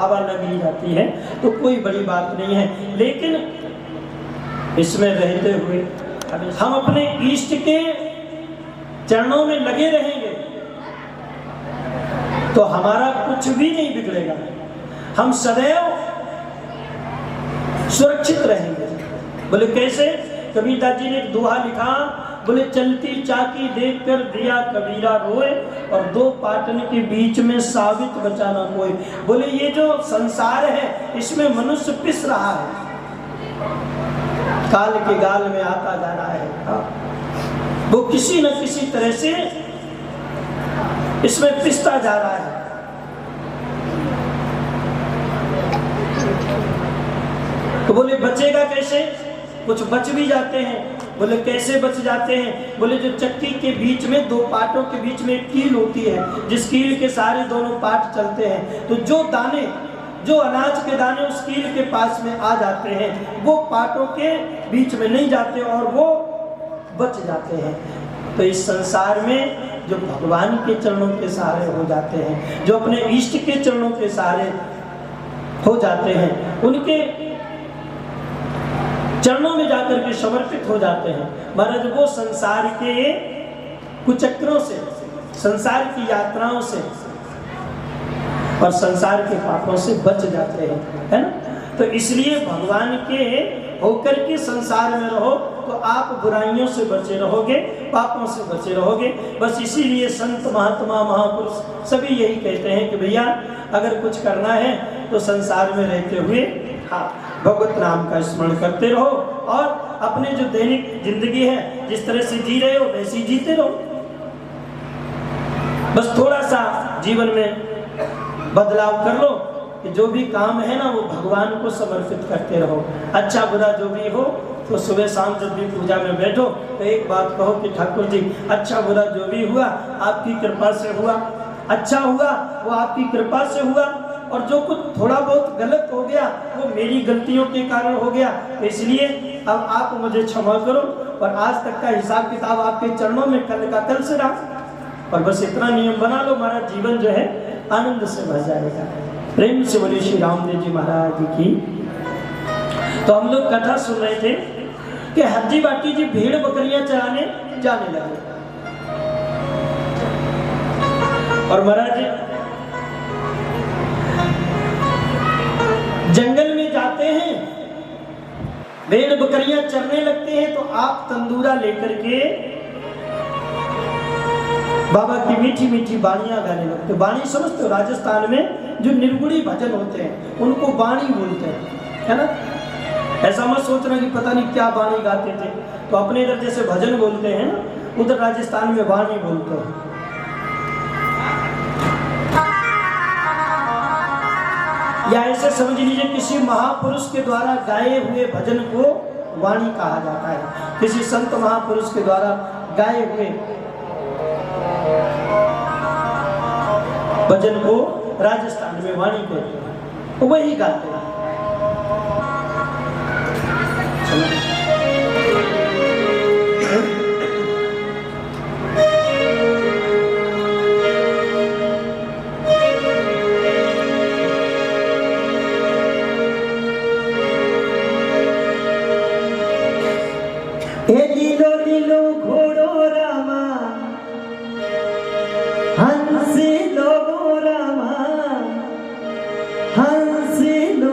हवा लगी जाती है तो कोई बड़ी बात नहीं है लेकिन इसमें रहते हुए हम अपने इष्ट के चरणों में लगे रहेंगे तो हमारा कुछ भी नहीं बिगड़ेगा हम सदैव सुरक्षित रहेंगे बोले कैसे कबीरदास जी ने एक दोहा लिखा बोले चलती चाकी देखकर दिया कबीरा रोए और दो पाटन के बीच में साबित बचाना कोई बोले ये जो संसार है इसमें मनुष्य पिस रहा है काल के गाल में आता जा रहा है वो किसी न किसी तरह से इसमें पिसता जा रहा है तो बोले बचेगा कैसे कुछ बच भी जाते हैं बोले कैसे बच जाते हैं? बोले जो चक्की के बीच में दो पार्टों के बीच में एक कील होती है, जिस कील के सारे दोनों पार्ट चलते हैं, तो जो दाने, जो अनाज के दाने उस कील के पास में आ जाते हैं, वो पार्टों के बीच में नहीं जाते और वो बच जाते हैं। तो इस संसार में जो भगवान के चरणों के सहारे हो जाते हैं, जो अपने इष्ट के चरणों के सहारे हो जाते हैं, उनके चरणों में जाकर के समर्पित हो जाते हैं, महाराज वो संसार के कुचक्रों से, संसार की यात्राओं से और संसार के पापों से बच जाते हैं, है ना। तो इसलिए भगवान के होकर के संसार में रहो तो आप बुराइयों से बचे रहोगे, पापों से बचे रहोगे। बस इसीलिए संत महात्मा महापुरुष सभी यही कहते हैं कि भैया अगर कुछ करना है तो संसार में रहते हुए भगवत नाम का स्मरण करते रहो और अपने जो दैनिक जिंदगी है जिस तरह से जी रहे हो वैसे जीते रहो। बस थोड़ा सा जीवन में बदलाव कर लो कि जो भी काम है ना वो भगवान को समर्पित करते रहो। अच्छा बुरा जो भी हो तो सुबह शाम जब भी पूजा में बैठो तो एक बात कहो कि ठाकुर जी अच्छा बुरा जो भी हुआ आपकी कृपा से हुआ, अच्छा हुआ वो आपकी कृपा से हुआ, और जो कुछ थोड़ा बहुत गलत हो गया वो मेरी गलतियों के कारण हो गया, तो इसलिए अब आप मुझे क्षमा करो और आज तक का हिसाब किताब आपके चरणों में कल का कल से रहा। और बस इतना नियम बना लो, हमारा जीवन जो है आनंद से भर जाएगा। प्रेम से बोलिए श्री रामदेव जी महाराज की। तो हम लोग कथा सुन रहे थे कि हरजी बाटी जी भेड़ बकरियां चराने जाने लगे और महाराज जंगल में जाते हैं, भेड़ बकरियां चरने लगते हैं, तो आप तंदूरा लेकर के बाबा की मीठी मीठी बाणियां गाने लगते। बाणी समझते हो? राजस्थान में जो निर्गुणी भजन होते हैं उनको बाणी बोलते हैं, है ना। ऐसा मत सोचना कि पता नहीं क्या बाणी गाते थे। तो अपने इधर जैसे भजन बोलते हैं ना, उधर राजस्थान में बाणी बोलते हैं। या ऐसे समझ लीजिए किसी महापुरुष के द्वारा गाए हुए भजन को वाणी कहा जाता है। किसी संत महापुरुष के द्वारा गाए हुए भजन को राजस्थान में वाणी कहते हैं, तो वही गाते हैं। लीलो लीलो घोड़ो रामा हंसी लो रामा हंसी लो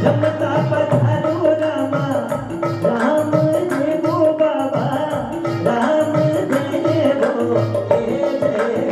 रमता पधारो रामा राम देवो बाबा राम देवो हे दे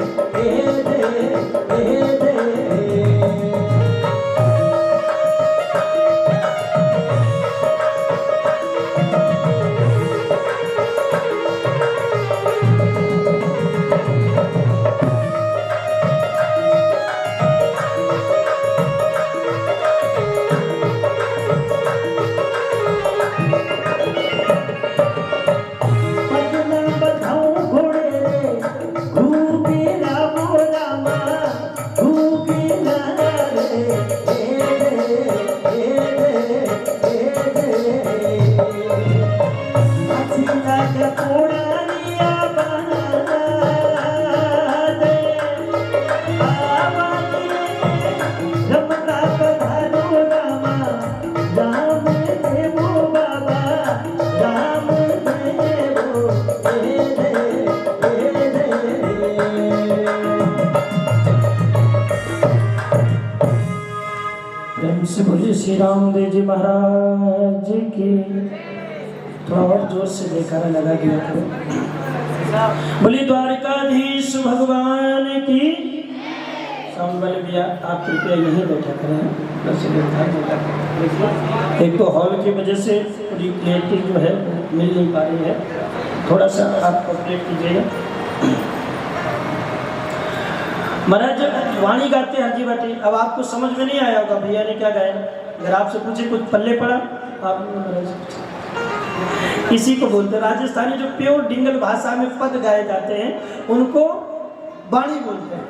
श्री रामदेव जी महाराज की। थोड़ा और जोर से देखा लगा दिया करो। बोली द्वारकाधीश भगवान की। संबल भैया आप कृपया यहीं बैठा करें। एक तो हॉल की वजह से पूरी क्लियरिटी जो है मिल नहीं पा रही है, थोड़ा सा आप कोऑपरेट कीजिएगा। महाराज वाणी गाते हर जी बाटी। अब आपको समझ में नहीं आया होगा भैया ने क्या गाया। अगर आपसे पूछे कुछ पल्ले पड़ा आप इसी को बोलते हैं। राजस्थानी जो प्योर डिंगल भाषा में पद गाए जाते हैं उनको वाणी बोलते हैं,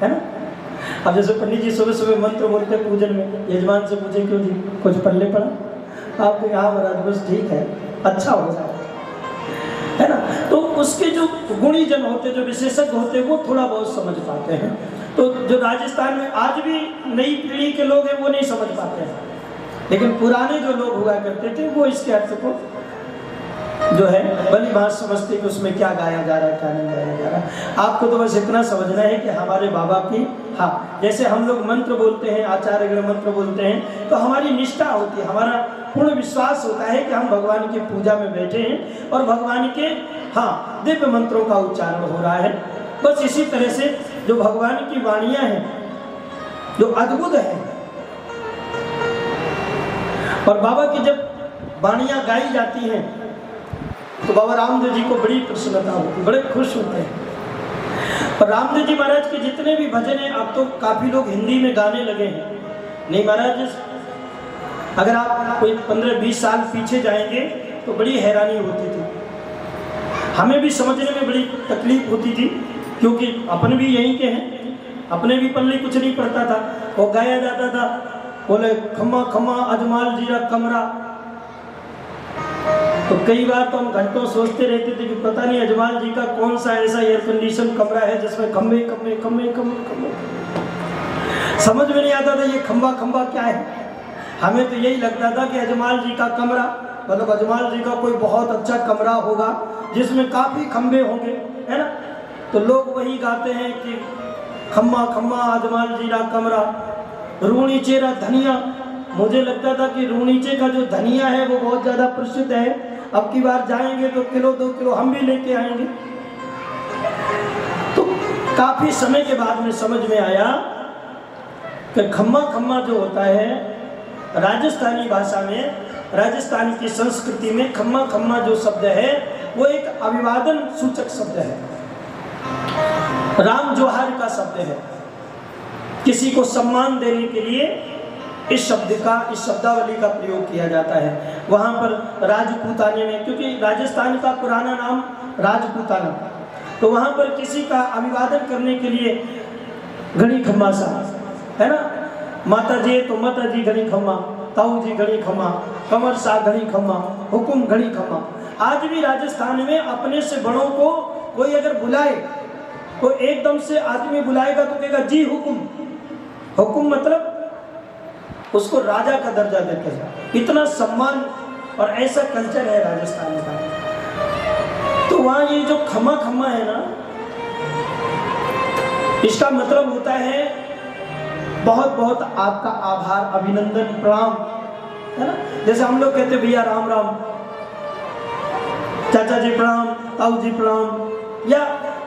है ना। अब जैसे पंडित जी सुबह सुबह मंत्र बोलते हैं पूजन में, यजमान से पूछे क्यों जी कुछ पल्ले पड़ा, आपको यहाँ महाराज बस ठीक है अच्छा हो जाए, है ना। तो उसके जो गुणी जन होते, जो विशेषज्ञ होते हैं वो थोड़ा बहुत समझ पाते हैं। तो जो राजस्थान में आज भी नई पीढ़ी के लोग हैं वो नहीं समझ पाते हैं, लेकिन पुराने जो लोग हुआ करते थे वो इसके अर्थ को जो है भली बात समझते कि उसमें क्या गाया जा रहा है क्या नहीं गाया जा रहा है। आपको तो बस इतना समझना है कि हमारे बाबा की, हाँ जैसे हम लोग मंत्र बोलते हैं, आचार्यगण मंत्र बोलते हैं, तो हमारी निष्ठा होती है, हमारा पूर्ण विश्वास होता है कि हम भगवान की पूजा में बैठे हैं और भगवान के हाँ दिव्य मंत्रों का उच्चारण हो रहा है। बस इसी तरह से जो भगवान की वाणियां हैं जो अद्भुत है, और बाबा की जब वाणियां गाई जाती हैं तो बाबा रामदेव जी को बड़ी प्रसन्नता होती है, बड़े खुश होते हैं। और रामदेव जी महाराज के जितने भी भजन हैं अब तो काफी लोग हिंदी में गाने लगे हैं। नहीं महाराज, अगर आप कोई 15-20 साल पीछे जाएंगे तो बड़ी हैरानी होती थी, हमें भी समझने में बड़ी तकलीफ होती थी, क्योंकि अपन भी यहीं के हैं, अपने भी पल्ले कुछ नहीं पड़ता था। वो गाया जाता था, बोले खम्मा खम्मा अजमाल जीरा कमरा। तो कई बार तो हम घंटों सोचते रहते थे कि पता नहीं अजमाल जी का कौन सा ऐसा एयर कंडीशन कमरा है जिसमें खम्बे खम्बे खम्बे खम्बे खम्बे। समझ में नहीं आता था ये खम्बा खम्बा क्या है। हमें तो यही लगता था कि अजमाल जी का कमरा मतलब अजमाल जी का कोई बहुत अच्छा कमरा होगा जिसमें काफ़ी खम्बे होंगे, है ना। तो लोग वही गाते हैं कि खम्मा खम्मा अजमाल जी का कमरा, रूणी चेरा धनिया। मुझे लगता था कि रूणीचे का जो धनिया है वो बहुत ज़्यादा प्रसिद्ध है, अब की बार जाएंगे तो 1-2 किलो हम भी लेके आएंगे। तो काफ़ी समय के बाद में समझ में आया कि खम्मा खम्मा जो होता है राजस्थानी भाषा में, राजस्थान की संस्कृति में खम्मा खम्मा जो शब्द है वो एक अभिवादन सूचक शब्द है, राम जोहार का शब्द है। किसी को सम्मान देने के लिए इस शब्दावली का प्रयोग किया जाता है। वहाँ पर राजपूताने में, क्योंकि राजस्थान का पुराना नाम राजपूताना, तो वहाँ पर किसी का अभिवादन करने के लिए घड़ी खम्मा सा, है ना। माता जी तो माता जी घड़ी खम्मा, ताऊ जी घड़ी खम्मा, कमर सा घड़ी खम्मा, हुकुम घड़ी खम्मा। आज भी राजस्थान में अपने से बड़ों को कोई अगर बुलाए, कोई एकदम से आदमी बुलाएगा तो कहेगा जी हुकुम। हुकुम मतलब उसको राजा का दर्जा देते हैं, इतना सम्मान और ऐसा कल्चर है राजस्थान का। तो वहाँ ये जो खम्मा खम्मा है ना, इसका मतलब होता है बहुत बहुत आपका आभार, अभिनंदन, प्रणाम, है ना। जैसे हम लोग कहते भैया राम राम, चाचा जी प्रणाम, ताऊ जी प्रणाम, या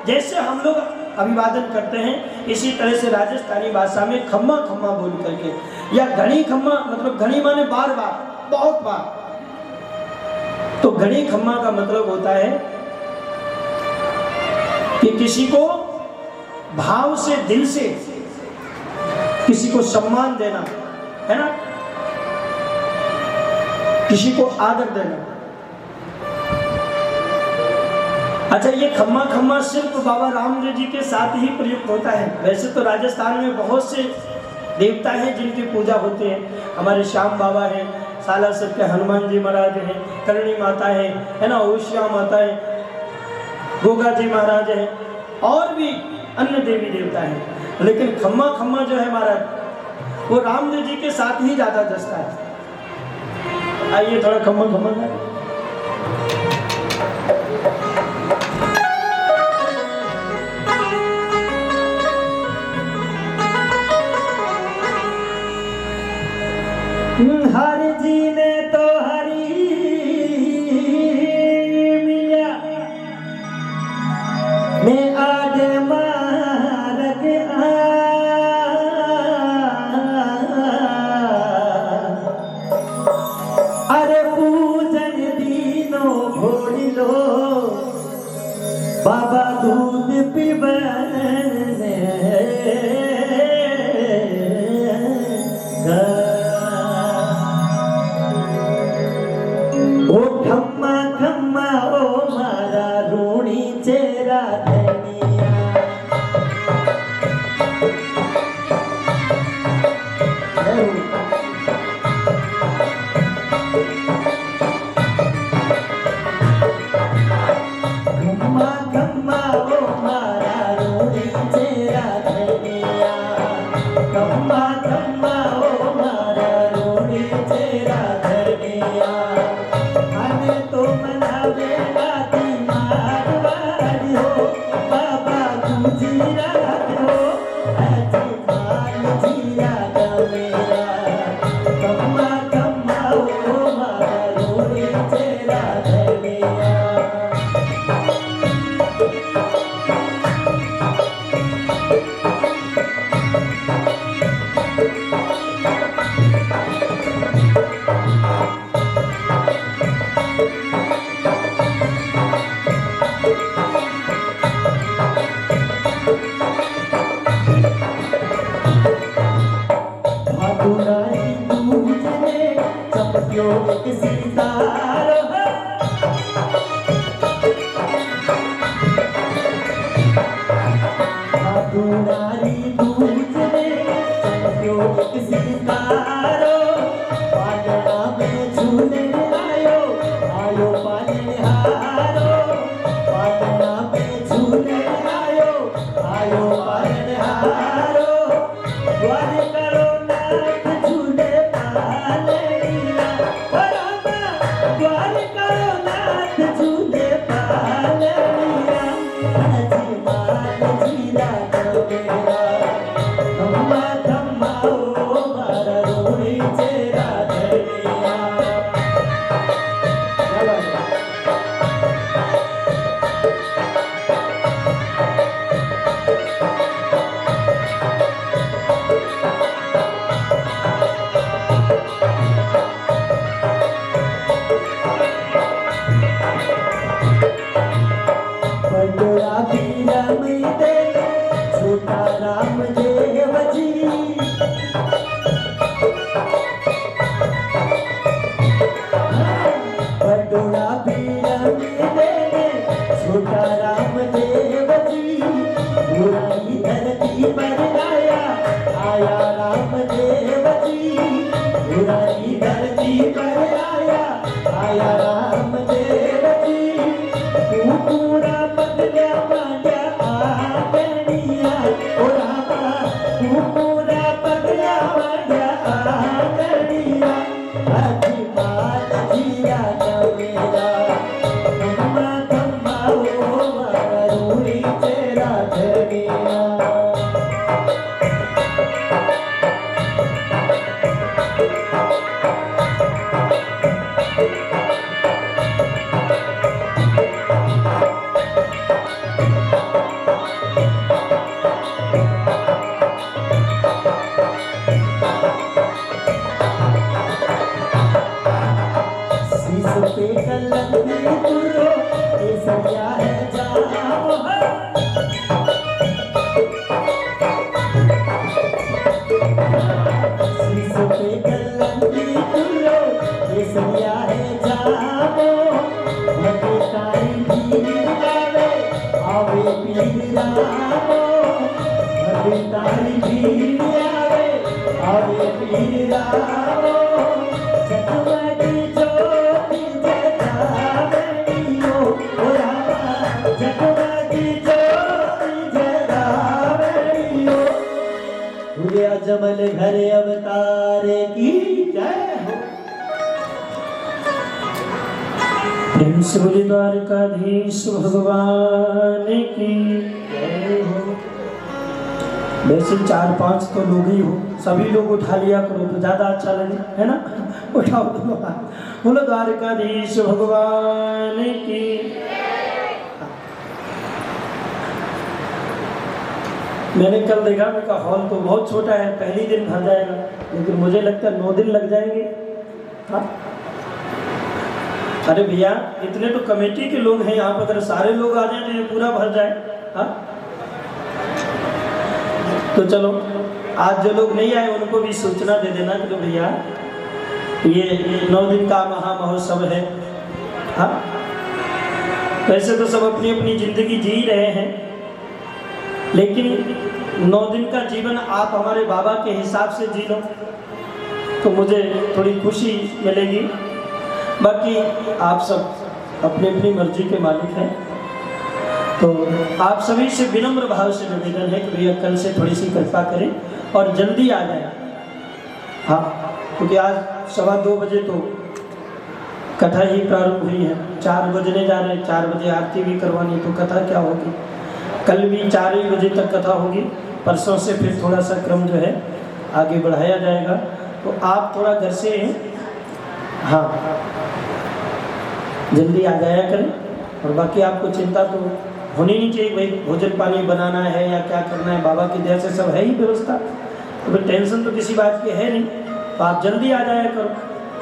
जैसे हम लोग अभिवादन करते हैं इसी तरह से राजस्थानी भाषा में खम्मा खम्मा बोल करके, या घड़ी खम्मा, मतलब घड़ी माने बार बार, बहुत बार। तो घड़ी खम्मा का मतलब होता है कि किसी को भाव से, दिल से किसी को सम्मान देना, है ना, किसी को आदर देना। अच्छा, ये खम्मा खम्मा सिर्फ बाबा रामदेव जी के साथ ही प्रयुक्त होता है। वैसे तो राजस्थान में बहुत से देवता हैं जिनकी पूजा होती है। हमारे श्याम बाबा हैं, सालासर के हनुमान जी महाराज हैं, करणी माता है ना, ओशिया माता है, गोगा जी महाराज हैं, और भी अन्य देवी देवता हैं। लेकिन खम्मा खम्मा जो है महाराज, वो रामदेव जी के साथ ही ज्यादा जसता है। आइए थोड़ा खम्मा खम्मा का हर जी ने तो हरी मिया मैं आज मारक अरे पूजन दीनो भोल लो बाबा दूध पिबन ओ खम्मा खम्मा ओ मारा रूणी चेरा धनिया। खम्मा खम्मा ओ मारा रूणी चेरा धनिया, खम्मा खम्मा ओ मारा रूणी चेरा धनिया। तो मनावे गाती मारवाड़ी हो बाबा गुजरात हो, अजी माल जीरा का मेरा कम्मा कम्मा हो मारा रोड़ी चेरा धनिया। पे कलंदी तुरो ये सरिया है जाओ शीशो पे कलंदी तुरो ये सरिया है जाओ लगे तारी भीड़ आवे पीर रामो लगे तारी भीड़ आवे पीर रामो जगमगी ज्योति जगावेयो ओ रामा जगमगी ज्योति जगावेयो हुए अजमल घर अवतारे की जय हो। प्रेम से बोले द्वारकाधीश भगवान की जय हो। वैसे 4-5 तो लोग ही हो, सभी लोग उठा लिया करो तो ज्यादा अच्छा लगे, है ना? उठाओ दोनों हाथ, बोलो द्वारकाधीश भगवान की। मैंने कल देखा, मैं कहा हॉल तो बहुत छोटा है, पहली दिन भर जाएगा, लेकिन मुझे लगता है 9 दिन लग जाएंगे। हाँ? अरे भैया इतने तो कमेटी के लोग हैं यहाँ पर, अगर सारे लोग आ जाए तो ये पूरा भर जाए। हाँ? तो चलो आज जो लोग नहीं आए उनको भी सूचना दे देना कि भैया ये 9 दिन का महामहोत्सव है। हाँ? वैसे तो सब अपनी अपनी जिंदगी जी रहे हैं, लेकिन 9 दिन का जीवन आप हमारे बाबा के हिसाब से जी लो तो मुझे थोड़ी खुशी मिलेगी। बाकी आप सब अपनी अपनी मर्जी के मालिक हैं, तो आप सभी से विनम्र भाव से निवेदन है कि भैया कल से थोड़ी सी कृपा करें और जल्दी आ जाए। हाँ, क्योंकि आज 2:15 बजे तो कथा ही प्रारंभ हुई है, 4 बजने जा रहे हैं, 4 बजे आरती भी करवानी, तो कथा क्या होगी? कल भी 4 ही बजे तक कथा होगी, परसों से फिर थोड़ा सा क्रम जो है आगे बढ़ाया जाएगा। तो आप थोड़ा घर से हाँ जल्दी आ जाया करें, और बाकी आपको चिंता तो होनी नहीं चाहिए, भाई भोजन पानी बनाना है या क्या करना है, बाबा की दया से सब है ही व्यवस्था, तो फिर टेंशन तो किसी बात की है नहीं। तो आप जल्दी आ जाया करो,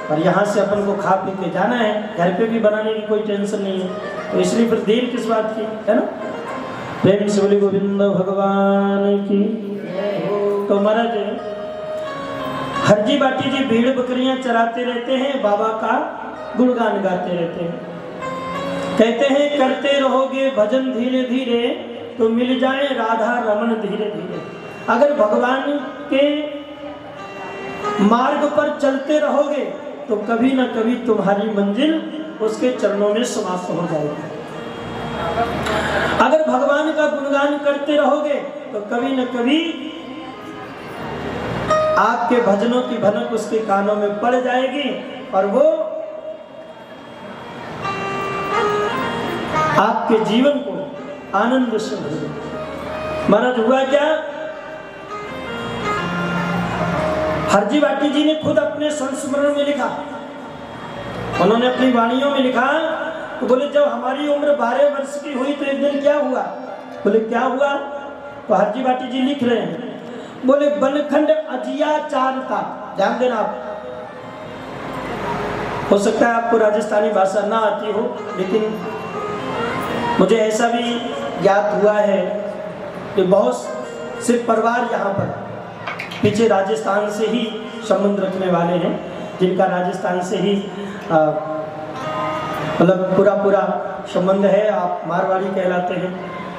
और यहाँ से अपन को खा पी के जाना है, घर पे भी बनाने की कोई टेंशन नहीं है, तो इसलिए फिर देर किस बात की, है ना? प्रेम से बोले गोविंद भगवान की। तो महाराज हरजी बाटी जी भेड़ बकरियां चराते रहते हैं, बाबा का गुणगान गाते रहते हैं, कहते हैं करते रहोगे भजन धीरे धीरे तो मिल जाए राधा रमन धीरे धीरे। अगर भगवान के मार्ग पर चलते रहोगे तो कभी ना कभी तुम्हारी मंजिल उसके चरणों में समाप्त हो जाएगी। अगर भगवान का गुणगान करते रहोगे तो कभी न कभी आपके भजनों की भनक उसके कानों में पड़ जाएगी, और वो आपके जीवन को आनंद से भर देगी। महाराज हुआ क्या, हरजी बाटी जी ने खुद अपने संस्मरण में लिखा, उन्होंने अपनी वाणियों में लिखा, तो बोले जब हमारी उम्र 12 वर्ष की हुई तो एक दिन क्या हुआ? बोले क्या हुआ? तो हरजी बाटी जी लिख रहे हैं, बोले बनखंड अजिया चार था। ध्यान देना आप, हो सकता है आपको राजस्थानी भाषा ना आती हो, लेकिन मुझे ऐसा भी ज्ञात हुआ है कि बहुत से परिवार यहाँ पर पीछे राजस्थान से ही संबंध रखने वाले हैं, जिनका राजस्थान से ही मतलब पूरा संबंध है, आप मारवाड़ी कहलाते हैं।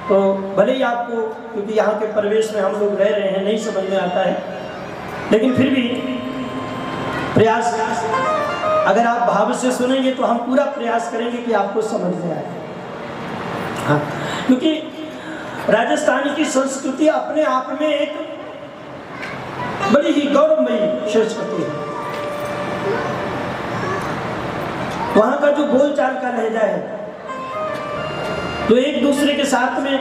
तो भले ही आपको, क्योंकि यहाँ के परिवेश में हम लोग रह रहे हैं, नहीं समझ में आता है, लेकिन फिर भी प्रयास, अगर आप भाव से सुनेंगे तो हम पूरा प्रयास करेंगे कि आपको समझ में आए। हाँ, क्योंकि राजस्थान की संस्कृति अपने आप में एक बड़ी ही गौरवमयी संस्कृति है। वहां का जो बोलचाल का लहजा है, तो एक दूसरे के साथ में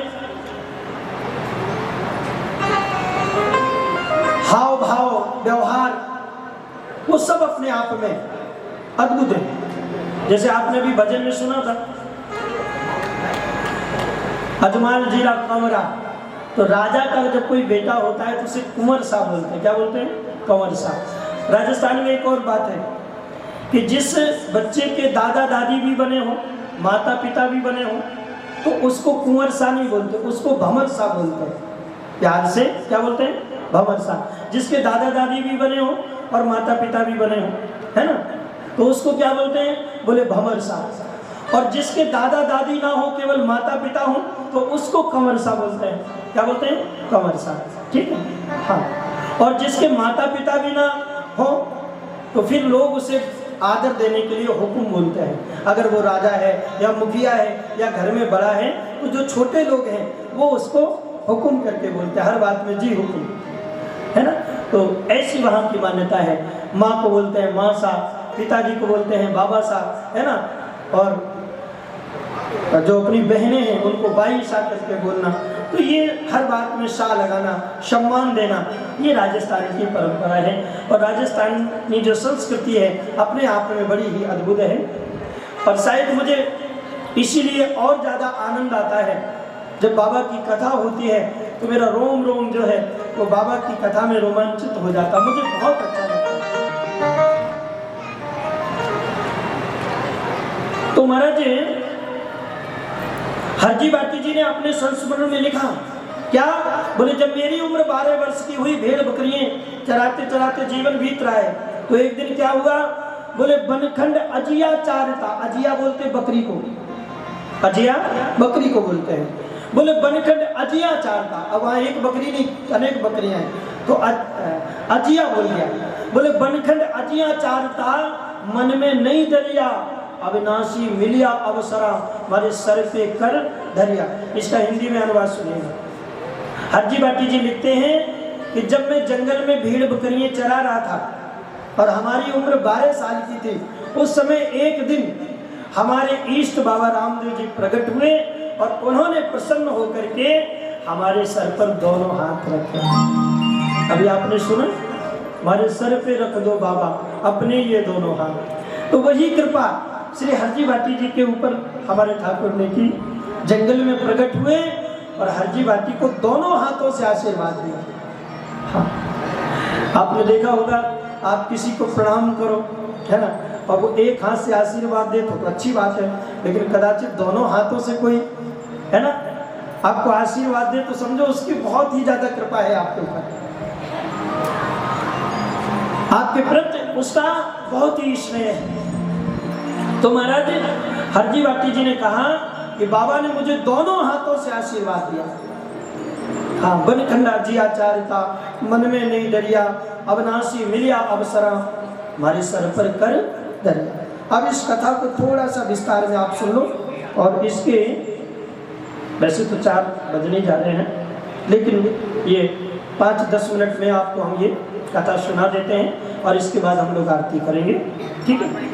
हाव भाव व्यवहार, वो सब अपने आप में अद्भुत है। जैसे आपने भी भजन में सुना था, अजमाल जीरा कंवरा, तो राजा का जब कोई बेटा होता है तो उसे कुंवर साहब बोलते हैं। क्या बोलते हैं? कंवर साहब। राजस्थान में एक और बात है कि जिस बच्चे के दादा दादी भी बने हों, माता पिता भी बने हों, तो उसको कुंवर सा नहीं बोलते, उसको भंवर सा बोलते हैं। प्यार से क्या बोलते हैं? भंवर सा। जिसके दादा दादी भी बने हों और माता पिता भी बने हों, है ना, तो उसको क्या बोलते हैं? बोले भंवर सा। और जिसके दादा दादी ना हो, केवल माता पिता हो, तो उसको कंवर सा बोलते हैं। क्या बोलते हैं? कंवर सा। ठीक है, हाँ। और जिसके माता पिता भी ना हो, तो फिर लोग उसे आदर देने के लिए हुक्म बोलते हैं। अगर वो राजा है या मुखिया है या घर में बड़ा है, तो जो छोटे लोग हैं वो उसको हुक्म करके बोलते हैं, हर बात में जी हुक्म, है ना। तो ऐसी वहाँ की मान्यता है। माँ को बोलते हैं माँ सा, पिताजी को बोलते हैं बाबा सा, है ना। और जो अपनी बहनें हैं उनको बाई सा करके बोलना। तो ये हर बात में शाह लगाना, सम्मान देना, ये राजस्थान की परंपरा है। और राजस्थानी जो संस्कृति है अपने आप में बड़ी ही अद्भुत है। और शायद मुझे इसीलिए और ज़्यादा आनंद आता है जब बाबा की कथा होती है, तो मेरा रोम रोम जो है वो बाबा की कथा में रोमांचित हो जाता, मुझे बहुत अच्छा लगता है। तो महाराज हरजी बाटी जी ने अपने संस्मरण में लिखा क्या? बोले जब मेरी उम्र 12 वर्ष की हुई, भेड़ बकरियां चराते चराते जीवन बीत रहा है, तो एक दिन क्या हुआ? बोले बनखंड अजिया चारता, अजिया बोलते बकरी को, अजिया बकरी को बोलते हैं। बोले बनखंड अजिया चारता, अब वहाँ एक बकरी नहीं अनेक बकरियां हैं, तो अजिया बोल गया। बोले बनखंड अजिया चारता, मन में नहीं दरिया, अविनाशी मिलिया अवसरा, हमारे सर पे कर धरिया। इसका हिंदी में अनुवाद सुनिएगा। हरजी बाटी जी लिखते हैं कि जब मैं जंगल में भेड़ बकरियां चरा रहा था और हमारी उम्र 12 साल की थी, उस समय एक दिन हमारे इष्ट बाबा रामदेव जी प्रकट हुए और उन्होंने प्रसन्न होकर के हमारे सर पर दोनों हाथ रखे। अभी आपने सुना, हमारे सर पे रख दो बाबा अपने ये दोनों हाथ। तो वही कृपा श्री हरजी बाटी जी के ऊपर हमारे ठाकुर ने की। जंगल में प्रकट हुए और हरजी बाटी को दोनों हाथों से आशीर्वाद दिया। हाँ, आपने देखा होगा, आप किसी को प्रणाम करो, है ना, और वो एक हाथ से आशीर्वाद दे तो अच्छी बात है, लेकिन कदाचित दोनों हाथों से कोई, है ना, आपको आशीर्वाद दे तो समझो उसकी बहुत ही ज्यादा कृपा है आपके ऊपर, आपके प्रति उसका बहुत ही स्नेह है। तो महाराज हरजी बाटी जी ने कहा कि बाबा ने मुझे दोनों हाथों से आशीर्वाद दिया। हाँ, बनखंडा जी आचार्यता, मन में नहीं डरिया, अविनाशी मिलिया अवसरा, हमारे सर पर कर दरिया। अब इस कथा को थोड़ा सा विस्तार में आप सुन लो। और इसके वैसे तो 4 बजने जा रहे हैं, लेकिन ये 5-10 मिनट में आपको हम ये कथा सुना देते हैं और इसके बाद हम लोग आरती करेंगे। ठीक है?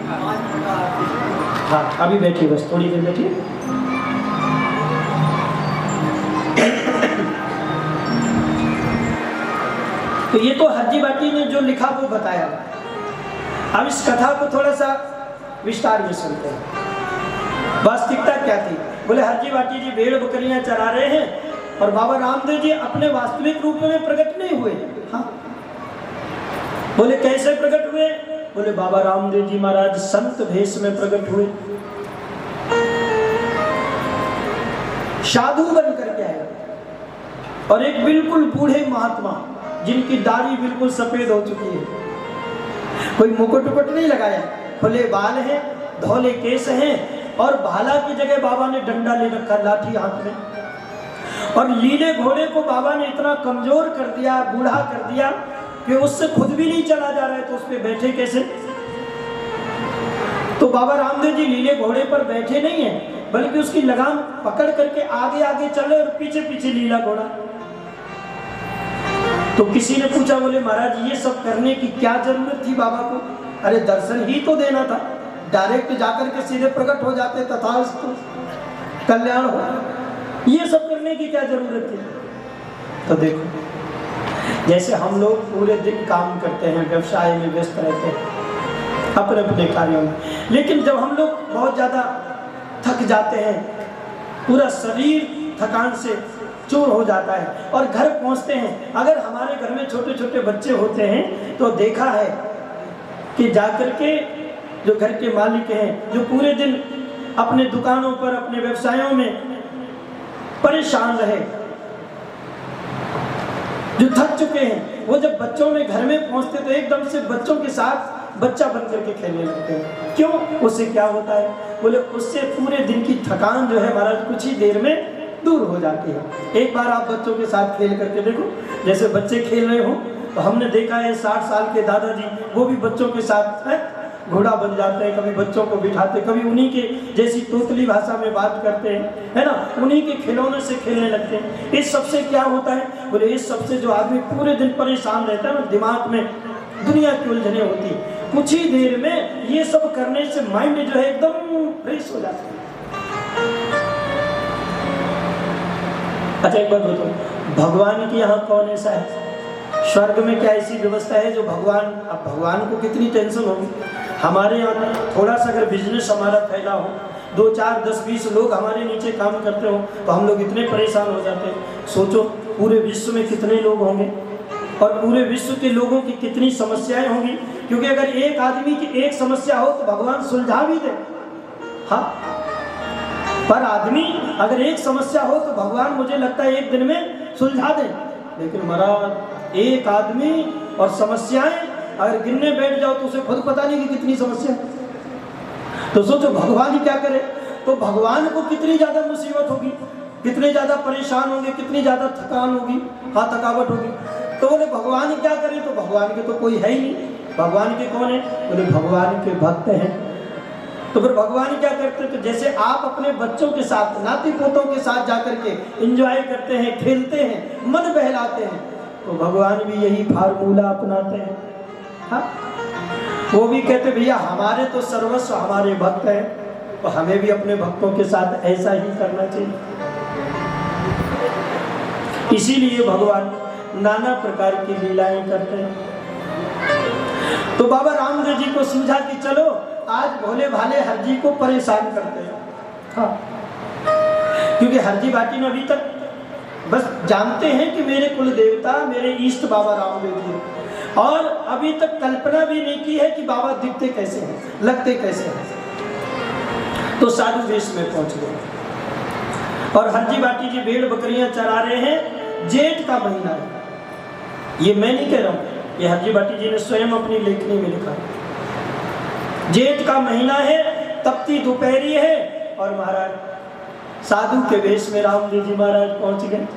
हाँ, अभी बैठिए, बस थोड़ी देर बैठिए। तो ये तो हरजी बाटी ने जो लिखा वो बताया। अब इस कथा को थोड़ा सा विस्तार में सुनते हैं। वास्तविकता क्या थी? बोले हरजी बाटी जी भेड़ बकरियां चरा रहे हैं और बाबा रामदेव जी अपने वास्तविक रूप में प्रकट नहीं हुए। हाँ, बोले कैसे प्रकट हुए? बोले बाबा रामदेव जी महाराज संत भेष में प्रकट हुए, साधु बन करके आए, और एक बिल्कुल बूढ़े महात्मा जिनकी दाढ़ी बिल्कुल सफेद हो चुकी है, कोई मुकुट उकुट नहीं लगाया, खुले बाल हैं, धौले केस हैं, और भाला की जगह बाबा ने डंडा ले रखा, लाठी हाथ में। और लीले घोड़े को बाबा ने इतना कमजोर कर दिया, बूढ़ा कर दिया कि उससे खुद भी नहीं चला जा रहा है, तो उस पे बैठे कैसे? तो बाबा रामदेव जी लीले घोड़े पर बैठे नहीं है, बल्कि उसकी लगाम पकड़ करके आगे आगे चले और पीछे पीछे लीला घोड़ा। तो किसी ने पूछा, बोले महाराज ये सब करने की क्या जरूरत थी बाबा को? अरे दर्शन ही तो देना था, डायरेक्ट जाकर के सीधे प्रकट हो जाते, तथास्तु कल्याण हो। ये सब करने की क्या जरूरत थी? तो देखो, जैसे हम लोग पूरे दिन काम करते हैं, व्यवसाय में व्यस्त रहते हैं अपने अपने कार्यों में, लेकिन जब हम लोग बहुत ज़्यादा थक जाते हैं, पूरा शरीर थकान से चूर हो जाता है और घर पहुंचते हैं, अगर हमारे घर में छोटे छोटे बच्चे होते हैं तो देखा है कि जाकर के जो घर के मालिक हैं, जो पूरे दिन अपने दुकानों पर, अपने व्यवसायों में परेशान रहे, जो थक चुके हैं, वो जब बच्चों में घर में पहुंचते तो एकदम से बच्चों के साथ बच्चा बन करके खेलने लगते हैं। क्यों? उससे क्या होता है? बोले उससे पूरे दिन की थकान जो है महाराज कुछ ही देर में दूर हो जाती है। एक बार आप बच्चों के साथ खेल करके देखो, जैसे बच्चे खेल रहे हो तो हमने देखा है 60 साल के दादाजी वो भी बच्चों के साथ घोड़ा बन जाते हैं, कभी बच्चों को बिठाते, कभी उन्हीं के जैसी तोतली भाषा में बात करते हैं, है ना, उन्हीं के खिलौने से खेलने लगते हैं। इस सबसे क्या होता है? बोले इस सबसे जो आदमी पूरे दिन परेशान रहता है ना, दिमाग में दुनिया की उलझने होती है, कुछ ही देर में ये सब करने से माइंड जो है एकदम फ्रेश हो जाता है। अच्छा एक बात बताओ, भगवान की यहाँ कौन ऐसा है? स्वर्ग में क्या ऐसी व्यवस्था है जो भगवान, अब भगवान को कितनी टेंशन होगी? हमारे यहाँ थोड़ा सा अगर बिजनेस हमारा फैला हो, 2, 4, 10, 20 लोग हमारे नीचे काम करते हो तो हम लोग इतने परेशान हो जाते हैं। सोचो पूरे विश्व में कितने लोग होंगे और पूरे विश्व के लोगों की कितनी समस्याएं होंगी, क्योंकि अगर एक आदमी की एक समस्या हो तो भगवान सुलझा भी दे, हाँ, पर आदमी अगर एक समस्या हो तो भगवान मुझे लगता है एक दिन में सुलझा दे। लेकिन महाराज एक आदमी और समस्याएं अगर गिनने बैठ जाओ तो उसे खुद पता नहीं कि कितनी समस्या। तो सोचो भगवान ही क्या करे, तो भगवान को कितनी ज्यादा मुसीबत होगी, कितने ज्यादा परेशान होंगे, कितनी ज्यादा थकान होगी, हाँ थकावट होगी। तो बोले भगवान ही क्या करे? तो भगवान के तो कोई है ही नहीं। भगवान के कौन है? बोले भगवान के भक्त हैं। तो फिर भगवान क्या करते? तो जैसे आप अपने बच्चों के साथ, नाती पोतों के साथ जाकर के एंजॉय करते हैं, खेलते हैं, मन बहलाते हैं, तो भगवान भी यही फार्मूला अपनाते हैं। हाँ, वो भी कहते भैया हमारे तो सर्वस्व हमारे भक्त हैं, तो हमें भी अपने भक्तों के साथ ऐसा ही करना चाहिए। इसीलिए भगवान नाना प्रकार की लीलाएं करते हैं। तो बाबा रामदेव जी को समझा कि चलो आज भोले भाले हरजी को परेशान करते हैं। हाँ, क्योंकि हरजी बाटी में अभी तक बस जानते हैं कि मेरे कुल देवता, मेरे इष्ट बाबा रामदेव जी, और अभी तक कल्पना भी नहीं की है कि बाबा दिखते कैसे हैं, लगते कैसे हैं। तो साधु वेश में पहुंच गए और हरजी बाटी जी भेड़ बकरियां चरा रहे हैं। जेठ का महीना है, ये मैं नहीं कह रहा हूं, ये हरजी बाटी जी ने स्वयं अपनी लेखनी में लिखा। जेठ का महीना है, तपती दोपहरी है, और महाराज साधु के वेश में रामदेव जी महाराज पहुंच गए।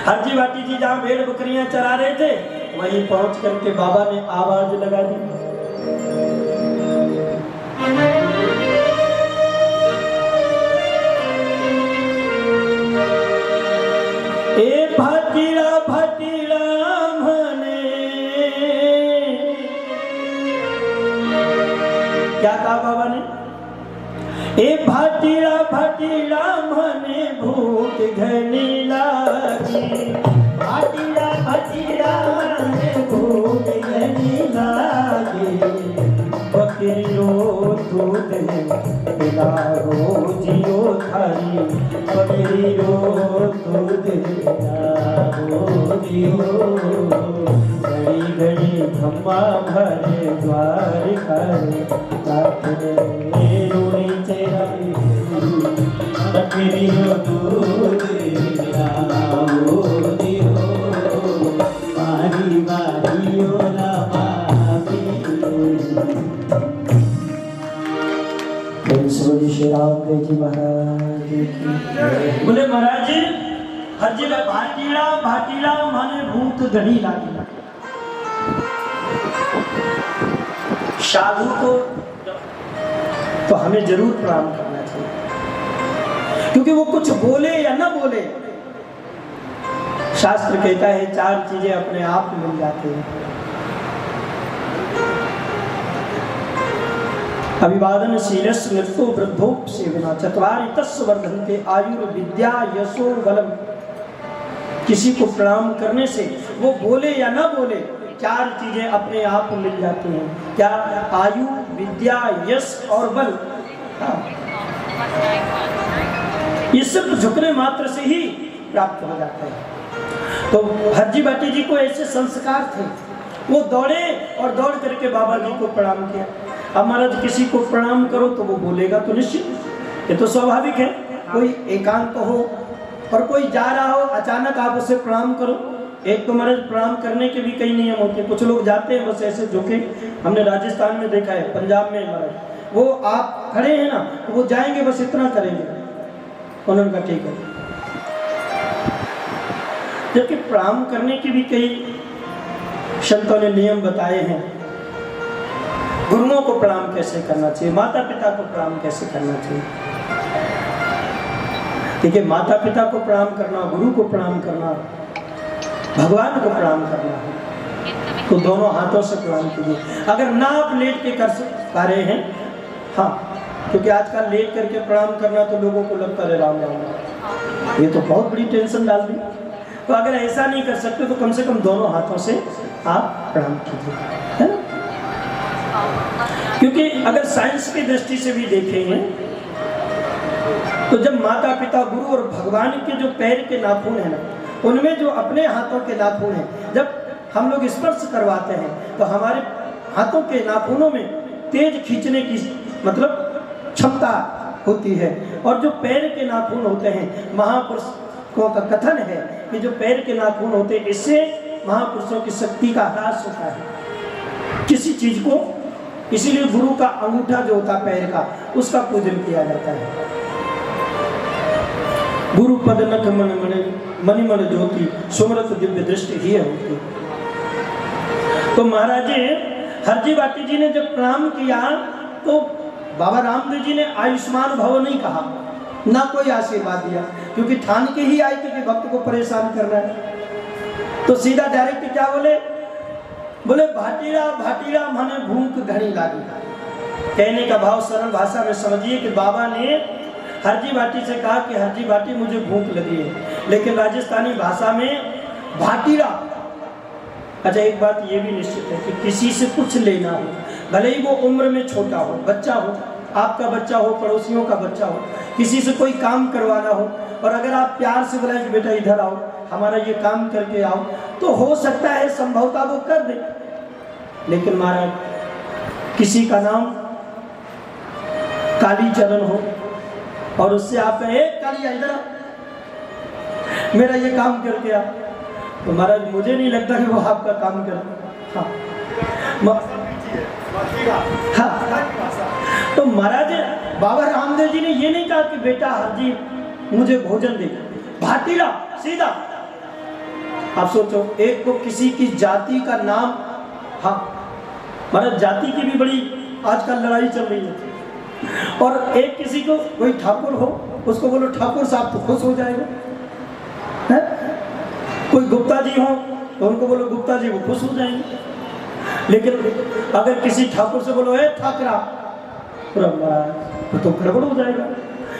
हरजी बाटी जी जहाँ भेड़ बकरियां चरा रहे थे वहीं पहुंच करके बाबा ने आवाज लगा दी, ए भाटीला भाटीला मने। क्या कहा बाबा ने? ए भाटीला भाटीला मने भूख घनी लागी, भाटीला भाटीला मने भूख घनी लागी, बकरी रो दूध पिलाओ जियो थारी, बकरी रो दूध पिलाओ जियो, घड़ी घड़ी खम्मा भरे द्वार करे, काठने रोनी चेराई, बकरी रो दूध पिलाओ जियो, बारी बारी ओ लामा श्री रामदेव जी महाराज की। बोले महाराज जी हरजी भाटीला भाटीला माने भूत घड़ी लागी। साधु को तो हमें जरूर प्रणाम करना चाहिए, क्योंकि वो कुछ बोले या ना बोले, शास्त्र कहता है 4 चीजें अपने आप मिल जाती हैं। अभिवादन शीलस्य नृतो वृद्धोपसेवना चत्वारि तस्य वर्धन्ते आयुर्विद्या यशो बलम। किसी को प्रणाम करने से वो बोले या ना बोले 4 चीजें अपने आप मिल जाती हैं। क्या? आयु, विद्या, यश और बल। ये सिर्फ झुकने मात्र से ही प्राप्त हो जाता है। तो हरजी बाटी जी को ऐसे संस्कार थे, वो दौड़े और दौड़ करके बाबा जी को प्रणाम किया। अब महाराज किसी को प्रणाम करो तो वो बोलेगा तो निश्चित, ये तो स्वाभाविक है। कोई एकांत हो और कोई जा रहा हो, अचानक आप उसे प्रणाम करो। एक तो महाराज प्रणाम करने के भी कई नियम होते हैं। कुछ लोग जाते हैं बस ऐसे झुके, हमने राजस्थान में देखा है, पंजाब में महाराज, वो आप खड़े हैं ना तो वो जाएंगे बस इतना करेंगे, उन्होंने कहा ठीक है। जबकि प्रणाम करने के भी कई संतों ने नियम बताए हैं। गुरुओं को प्रणाम कैसे करना चाहिए, माता पिता को प्रणाम कैसे करना चाहिए। देखिए, माता पिता को प्रणाम करना, गुरु को प्रणाम करना, भगवान को प्रणाम करना है तो दोनों हाथों से प्रणाम कीजिए। अगर ना आप लेट के कर पा रहे हैं, हाँ, क्योंकि आजकल लेट करके प्रणाम करना तो लोगों को लगता है राम राम, ये तो बहुत बड़ी टेंशन डाल दी। तो अगर ऐसा नहीं कर सकते तो कम से कम दोनों हाथों से आप प्रणाम कीजिए, है ना। क्योंकि अगर साइंस की दृष्टि से भी देखेंगे तो जब माता पिता, गुरु और भगवान के जो पैर के नाखून है ना, उनमें जो अपने हाथों के नाखून हैं, जब हम लोग स्पर्श करवाते हैं तो हमारे हाथों के नाखूनों में तेज खींचने की मतलब क्षमता होती है। और जो पैर के नाखून होते हैं, महापुरुषों का कथन है कि जो पैर के नाखून होते हैं, इससे महापुरुषों की शक्ति का ह्रास होता है किसी चीज को। इसीलिए गुरु का अंगूठा जो होता है पैर का, उसका पूजन किया जाता है। गुरु पद नख मन मणि मन ज्योति, सुमरत दिव्य दृष्टि ही होती। तो महाराज हरजी बाटी जी ने जब प्रणाम किया तो बाबा रामदेव जी ने आयुष्मान भव नहीं कहा, ना कोई आशीर्वाद दिया, क्योंकि ठान के ही आए थे कि भक्त को परेशान करना है। तो सीधा डायरेक्ट क्या बोले, बोले भाटीरा भाटीरा माने भूख घड़ी लागी। कहने का भाव सरल भाषा में समझिए कि बाबा ने हरजी बाटी से कहा कि हरजी बाटी मुझे भूख लगी है, लेकिन राजस्थानी भाषा में भाटीरा। अच्छा, एक बात ये भी निश्चित है कि किसी से कुछ लेना हो, भले ही वो उम्र में छोटा हो, बच्चा हो, आपका बच्चा हो, पड़ोसियों का बच्चा हो, किसी से कोई काम करवाना हो, और अगर आप प्यार से बुलाए कि बेटा इधर आओ, हमारा ये काम करके आओ, तो हो सकता है संभवतः वो कर दे। लेकिन महाराज किसी का नाम काली चरण हो और उससे आप कहे कालिया इधर मेरा ये काम करके आ, तो महाराज मुझे नहीं लगता कि वो आपका काम करे। हाँ, तो महाराज बाबा रामदेव जी ने ये नहीं कहा कि बेटा हरजी मुझे भोजन दे, भाटीला सीधा। आप सोचो, एक को किसी की जाति का नाम, हाँ महाराज जाति की भी बड़ी आजकल लड़ाई चल रही है, और एक किसी को कोई ठाकुर हो उसको बोलो ठाकुर साहब तो खुश हो जाएगा, है? कोई गुप्ता जी हो तो उनको बोलो गुप्ता जी, वो खुश हो जाएंगे। लेकिन अगर किसी ठाकुर से बोलो ए ठाकरा, तो गड़बड़ हो जाएगा।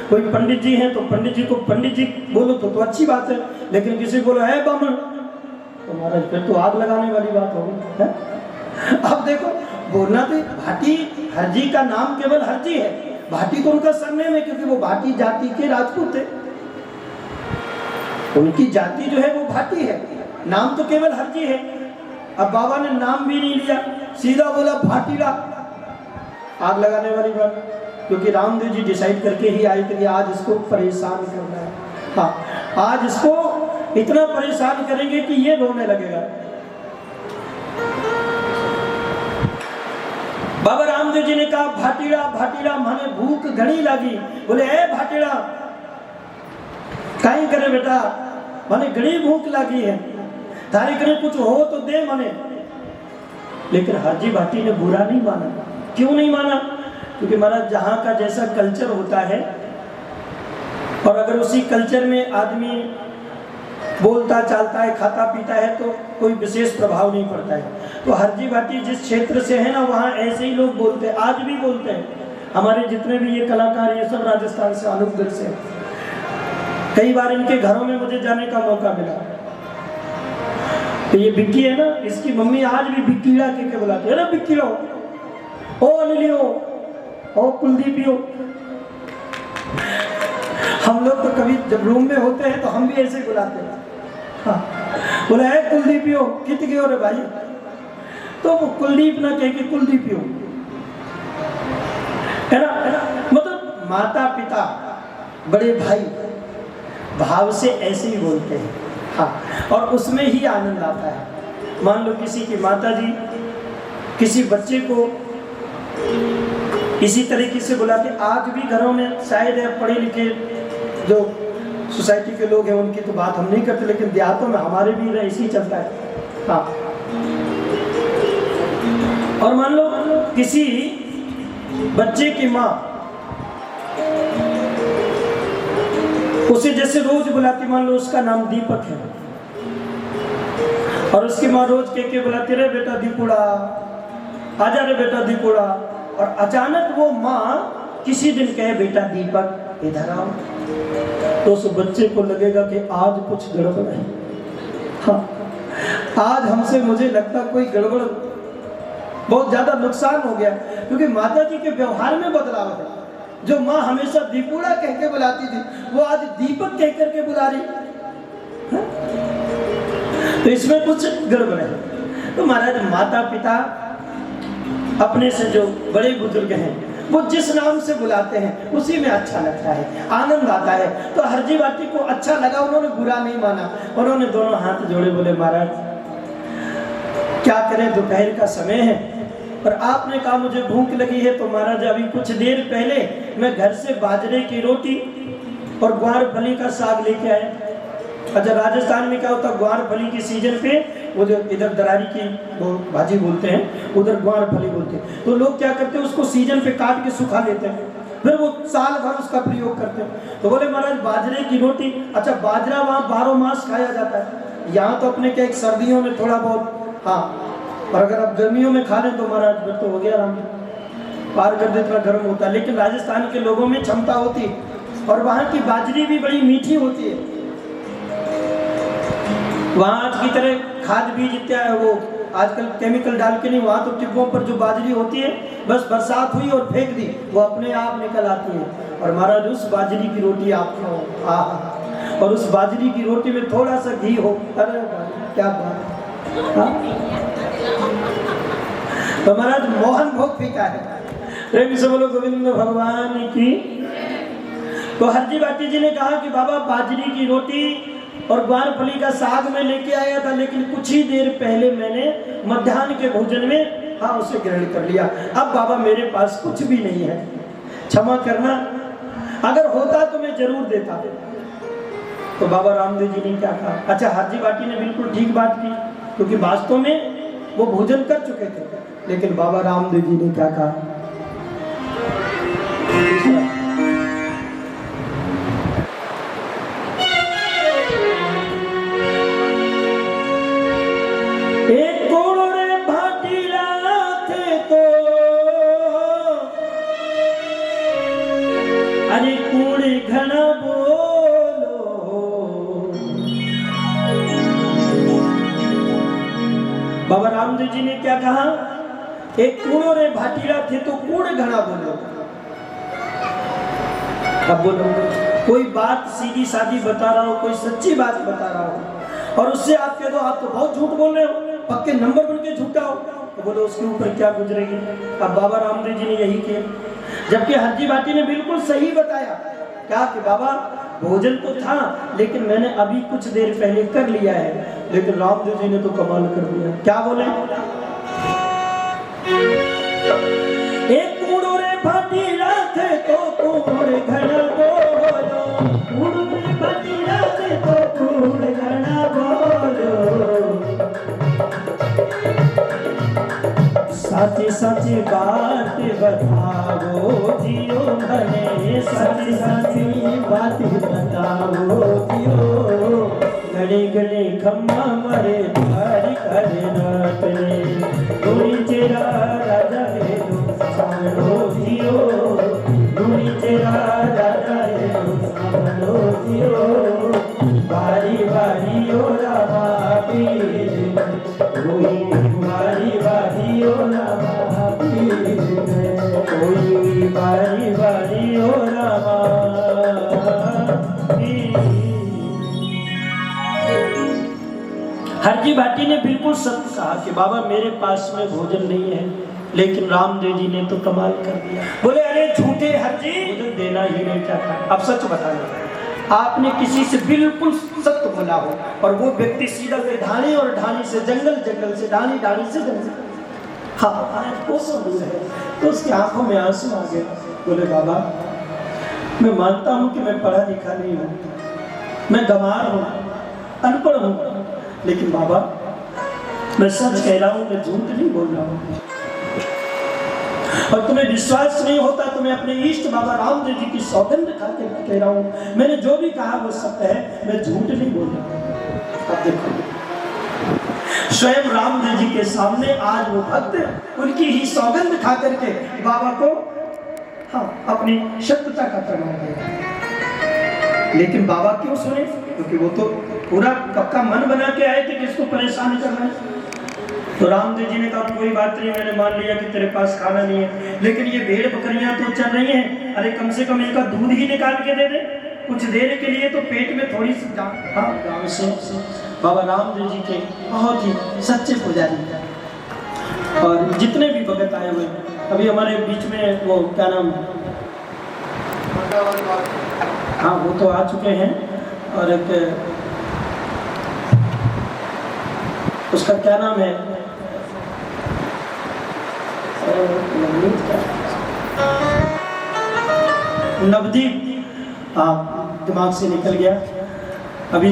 कोई पंडित जी हैं तो पंडित जी को पंडित जी बोलो तो अच्छी बात है, लेकिन किसी को बोलो है बामन, तो महाराज फिर तो आग लगाने वाली बात होगी, है? अब देखो, बोलना तो भाटी, हरजी का नाम केवल हरजी है, भाटी तो उनका सरनेम है, क्योंकि वो भाटी जाति के राजपूत थे, उनकी जाति जो है वो भाटी है, नाम तो केवल हरजी है। अब बाबा ने नाम भी नहीं लिया, सीधा बोला भाटीला, आग लगाने वाली बात, क्योंकि रामदेव जी डिसाइड करके ही आए कि आज इसको परेशान करना है। हाँ, आज इसको इतना परेशान करेंगे कि ये रोने लगेगा। बाबा रामदेव जी ने कहा भाटीला भाटीला माने भूख घड़ी लगी। बोले ए भाटीला कहीं करे बेटा, माने घड़ी भूख लगी है, थारे करे कुछ हो तो दे माने। लेकिन हरजी भाटी ने बुरा नहीं माना। क्यों नहीं माना? क्योंकि महाराज जहाँ का जैसा कल्चर होता है, और अगर उसी कल्चर में आदमी बोलता चालता है, खाता पीता है, तो कोई विशेष प्रभाव नहीं पड़ता है। तो हरजी भाटी जिस क्षेत्र से है ना, वहाँ ऐसे ही लोग बोलते हैं, आज भी बोलते हैं। हमारे जितने भी ये कलाकार, ये सब राजस्थान से, अनूपगढ़ से। कई बार इनके घरों में मुझे जाने का मौका मिला। तो ये बिक्की है ना, इसकी मम्मी आज भी बिक्कीला के बुलाती है, अरे बिक्की लो, ओ अनिलियो, ओ कुलदीपियो। हम लोग तो कभी जब रूम में होते हैं तो हम भी ऐसे बुलाते हैं। हाँ, बोला है कुलदीपियो, कित गयो रे भाई, तो वो कुलदीप ना कह के कुलदीपियो। है ना। मतलब माता पिता बड़े भाई भाव से ऐसे ही बोलते हैं, हाँ, और उसमें ही आनंद आता है। मान लो किसी की माता जी किसी बच्चे को इसी तरीके से बुलाते, आज भी घरों में शायद पढ़े लिखे जो सोसाइटी के लोग हैं उनकी तो बात हम नहीं करते, लेकिन देहातों में हमारे भी ऐसे ही चलता है, हाँ। और मान लो किसी बच्चे की माँ उसे जैसे रोज बुलाती, मान लो उसका नाम दीपक है और उसकी माँ रोज कह के बुलाती, रे बेटा दीपुड़ा, आजा रे बेटा दीपुड़ा, और अचानक वो माँ किसी दिन कहे बेटा दीपक इधर आओ, तो उस बच्चे को लगेगा कि आज कुछ गड़बड़ है, हाँ, आज हमसे मुझे लगता कोई गड़बड़, बहुत ज्यादा नुकसान हो गया, क्योंकि माता जी के व्यवहार में बदलाव है। जो माँ हमेशा दीपुड़ा कह के बुलाती थी वो आज दीपक कह करके बुला रही, हाँ? तो इसमें कुछ गड़बड़ है। तो महाराज माता पिता अपने से जो बड़े बुजुर्ग हैं वो जिस नाम से बुलाते हैं उसी में अच्छा लगता है, आनंद आता है। तो हरजी बाटी को अच्छा लगा, उन्होंने बुरा नहीं माना, उन्होंने दोनों हाथ जोड़े, बोले महाराज क्या करें, दोपहर का समय है और आपने कहा मुझे भूख लगी है, तो महाराज अभी कुछ देर पहले मैं घर से बाजरे की रोटी और ग्वार फली का साग लेके आया। अच्छा, राजस्थान में क्या होता है, ग्वार फली की सीजन पे वो जो इधर दरारी की वो भाजी बोलते हैं, उधर ग्वार फली बोलते हैं, तो लोग क्या करते हैं उसको सीजन पे काट के सुखा लेते हैं, फिर वो साल भर उसका प्रयोग करते हैं। तो बोले महाराज बाजरे की रोटी, अच्छा बाजरा वहाँ 12 मास खाया जाता है, यहाँ तो अपने क्या एक सर्दियों में थोड़ा बहुत, हाँ, और अगर आप गर्मियों में खा लें तो महाराज फिर तो हो गया आराम, पार कर दे, थोड़ा गर्म होता है। लेकिन राजस्थान के लोगों में क्षमता होती है और वहाँ की बाजरी भी बड़ी मीठी होती है। वहाँ आज की तरह खाद बीज इत्यादि वो आजकल केमिकल डाल के नहीं, वहाँ तो टिब्बों पर जो बाजरी होती है बस बरसात हुई और फेंक दी, वो अपने आप निकल आती है। और महाराज उस बाजरी की रोटी आप खाओ, आहा, और उस बाजरी की रोटी में थोड़ा सा घी हो, अरे क्या बात, हाँ? तो महाराज मोहन भोग फीका है, प्रेम से बोलो गोविंद भगवान की। तो हरजी बाटी जी ने कहा कि बाबा बाजरी की रोटी और ग्वार फली का साग में लेके आया था, लेकिन कुछ ही देर पहले मैंने मध्याह्न के भोजन में हाँ उसे ग्रहण कर लिया, अब बाबा मेरे पास कुछ भी नहीं है, क्षमा करना, अगर होता तो मैं जरूर देता। तो बाबा रामदेव जी ने क्या कहा, अच्छा हरजी बाटी ने बिल्कुल ठीक बात की, क्योंकि वास्तव में वो भोजन कर चुके थे, लेकिन बाबा रामदेव जी ने क्या कहा, एक कोड़ो रे भाटीला थे तो अरे कूड़े घना बोलो, बाबा रामदेव जी ने क्या कहा, एक कूड़ो रे भाटीला थे तो कूड़े घना बोलो। अब बोलो कोई बात सीधी सादी बता रहा हो, कोई सच्ची बात बता रहा हो और उससे आप कह दो आप तो बहुत झूठ बोल रहे हो, पक्के नंबर बन के झूठा हो, तो बोलो उसके ऊपर क्या गुजरेगी। अब बाबा रामदेव जी ने यही किया, जबकि हरजी बाटी ने बिल्कुल सही बताया, क्या कि बाबा भोजन तो था लेकिन मैंने अभी कुछ देर पहले कर लिया है। लेकिन रामदेव जी ने तो कमाल कर दिया, क्या बोले, एक कूड़ो रे भाटीला थे तो कूड़े घना बोलो, कूड़ो रे भाटीला थे तो कूड़े घना बोलो, सच्ची सच्ची बात बताओ जियो घने, सच्ची सच्ची बात बताओ जियो, गले गले खम्मा मरे धारी करे नाटने, धुनी चेरा राजा है सामनो जियो, धुनी चेरा राजा है सामनो जियो, बारी बारी ओ रामा पीर, बारी बारी ओ रामा पीर, कोई बारी बारी ओ रामा पीर। हरजी भाटी ने बिल्कुल सत्य कहा कि बाबा मेरे पास में भोजन नहीं है, लेकिन रामदेव जी ने तो कमाल कर दिया। बोले अरे झूठे हरजी, मुझे देना ही नहीं चाहता। अब सच बताना, आपने किसी से बिल्कुल सत्य बोला हो और वो व्यक्ति सीधा से ढाणी और ढाणी से जंगल, जंगल से ढाणी, ढाणी से जंगल, हाँ आज कोसों दूर है, तो उसकी आंखों में आंसू आ गए। बोले बाबा मैं मानता हूँ कि मैं पढ़ा लिखा नहीं हूँ, मैं गंवार हूँ, अनपढ़ हूँ, लेकिन बाबा मैं सच कह रहा हूँ, मैं झूठ नहीं बोल रहा हूँ। और तुम्हें विश्वास नहीं होता तो मैं अपने इष्ट बाबा रामदेव जी की सौगंध खा के कह रहा हूँ, मैंने जो भी कहा वो सत्य है, मैं झूठ नहीं बोल रहा हूँ। अब देखो स्वयं रामदेव जी के सामने आज वो भक्त उनकी ही सौगंध खा करके बाबा को हाँ अपनी सत्यता का प्रमाण देगा। लेकिन बाबा क्यों सुने? क्योंकि वो तो पूरा पक्का मन बना के आए थे कि इसको परेशान करना है। तो रामदेव जी ने कहा कोई बात नहीं, मैंने मान लिया कि तेरे पास खाना नहीं है, लेकिन ये भेड़ बकरियां तो चल रही हैं, अरे कम से कम इनका दूध ही निकाल के दे दे कुछ देर के लिए, तो पेट में थोड़ी सी गाँव से बाबा रामदेव जी के बहुत ही सच्चे पुजारी और जितने भी भगत आए हुए, अभी हमारे बीच में वो क्या नाम, हाँ वो तो आ चुके हैं, और एक उसका क्या नाम है, नवदीप, हाँ दिमाग से निकल गया, अभी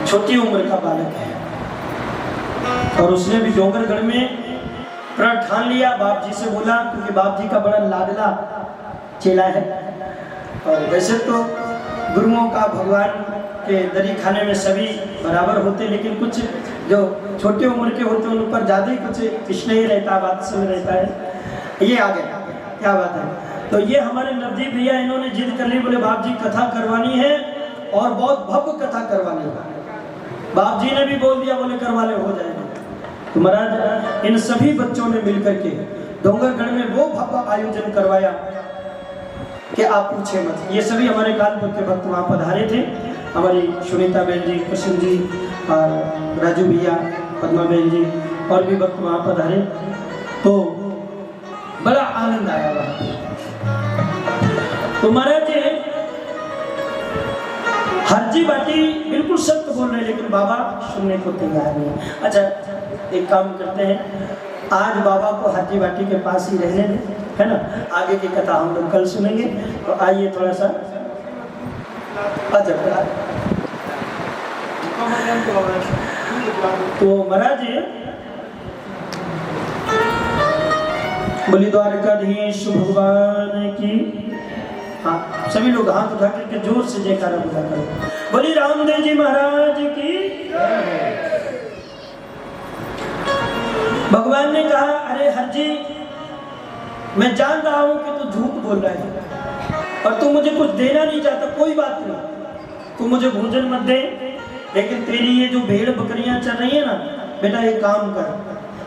छोटी उम्र का बालक है और उसने भी डोंगरगढ़ में प्रण ठान लिया, बाप जी से बोला, क्योंकि बाप जी का बड़ा लाडला चेला है। और वैसे तो गुरुओं का भगवान के दरी खाने में सभी बराबर होते, लेकिन कुछ जो छोटे उम्र के होते हैं उन पर ज़्यादा ही कुछ स्नेह रहता, बात सुन रहता है। ये आ गया, क्या बात है। तो ये हमारे नवदीप भैया इन्होंने जिद कर ली, बोले बाप जी कथा करवानी है और बहुत भव्य कथा करवानी है। बाप जी ने भी बोल दिया, बोले करवा ले, हो जाएगा। तो महाराज इन सभी बच्चों ने मिलकर के डोंगरगढ़ में वो भव्य आयोजन करवाया कि आप पूछे मत। ये सभी हमारे कानपुर के भक्त वहाँ पधारे थे, हमारी सुनीता बहन जी, कुसुम जी और राजू भैया, पद्मा बहन जी और भी भक्त वहाँ पधारे, तो बड़ा आनंद आया वहाँ। तो महाराज हरजी बाटी बिल्कुल सत्य बोल रहे हैं, लेकिन बाबा सुनने को तैयार नहीं है। अच्छा एक काम करते हैं, आज बाबा को हरजी बाटी के पास ही रहने दें, है ना, आगे की कथा हम लोग कल सुनेंगे। तो आइए थोड़ा सा तो महाराज बोली द्वारकाधीश भगवान की, हाँ सभी लोग हाथ उठा करके जोर से जयकारा बुला करो, बोली रामदेव जी महाराज की। भगवान ने कहा अरे हरजी मैं जान रहा हूं कि तू झूठ बोल रहा है और तू मुझे कुछ देना नहीं चाहता, कोई बात नहीं, तू मुझे भोजन मत दे, लेकिन तेरी ये जो भेड़ बकरियां चल रही है ना बेटा, ये काम कर,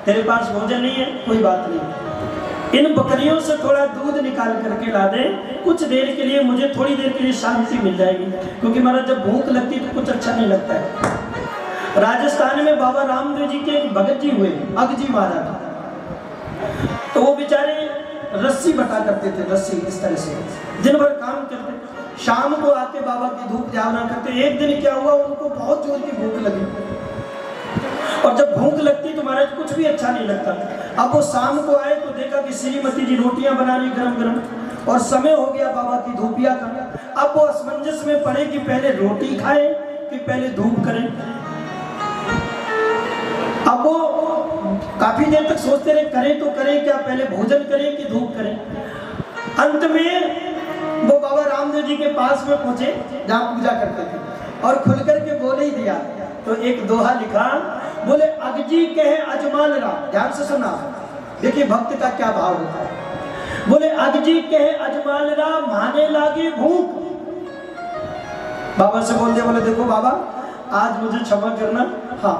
तेरे पास भोजन नहीं है कोई बात नहीं, इन बकरियों से थोड़ा दूध निकाल करके ला दे, कुछ देर के लिए मुझे थोड़ी देर के लिए शांति मिल जाएगी, क्योंकि महाराज जब भूख लगती तो कुछ अच्छा नहीं लगता है। राजस्थान में बाबा रामदेव जी के एक भगत जी हुए, अगजी महाराज, तो वो बेचारे रस्सी बटा करते थे, रस्सी इस तरह से दिन भर काम करते, शाम को आके बाबा की धूप जावना करते। एक दिन क्या हुआ, उनको बहुत जोर की भूख लगी, और जब भूख लगती तो महाराज कुछ भी अच्छा नहीं लगता। अब वो शाम को आए तो देखा कि श्रीमती जी रोटियां बना रही गरम गरम, और समय हो गया बाबा की धूपिया का। अब वो असमंजस में पड़े कि पहले रोटी खाए कि पहले धूप करें। अब वो काफी देर तक सोचते रहे, करें तो करें क्या, पहले भोजन करें कि धूप करें। अंत में वो बाबा रामदेव जी के पास में पहुंचे जहाँ पूजा करते थे, और खुल करके बोले ही दिया। तो एक दोहा लिखा, बोले अगजी कहे अजमाल रा, ध्यान से सुना, देखिए भक्त का क्या भाव होता है। बोले अगजी कहे अजमाल रा, माने लागे भूख। बाबा से बोल दिया, बोले देखो बाबा आज मुझे क्षमा करना, हाँ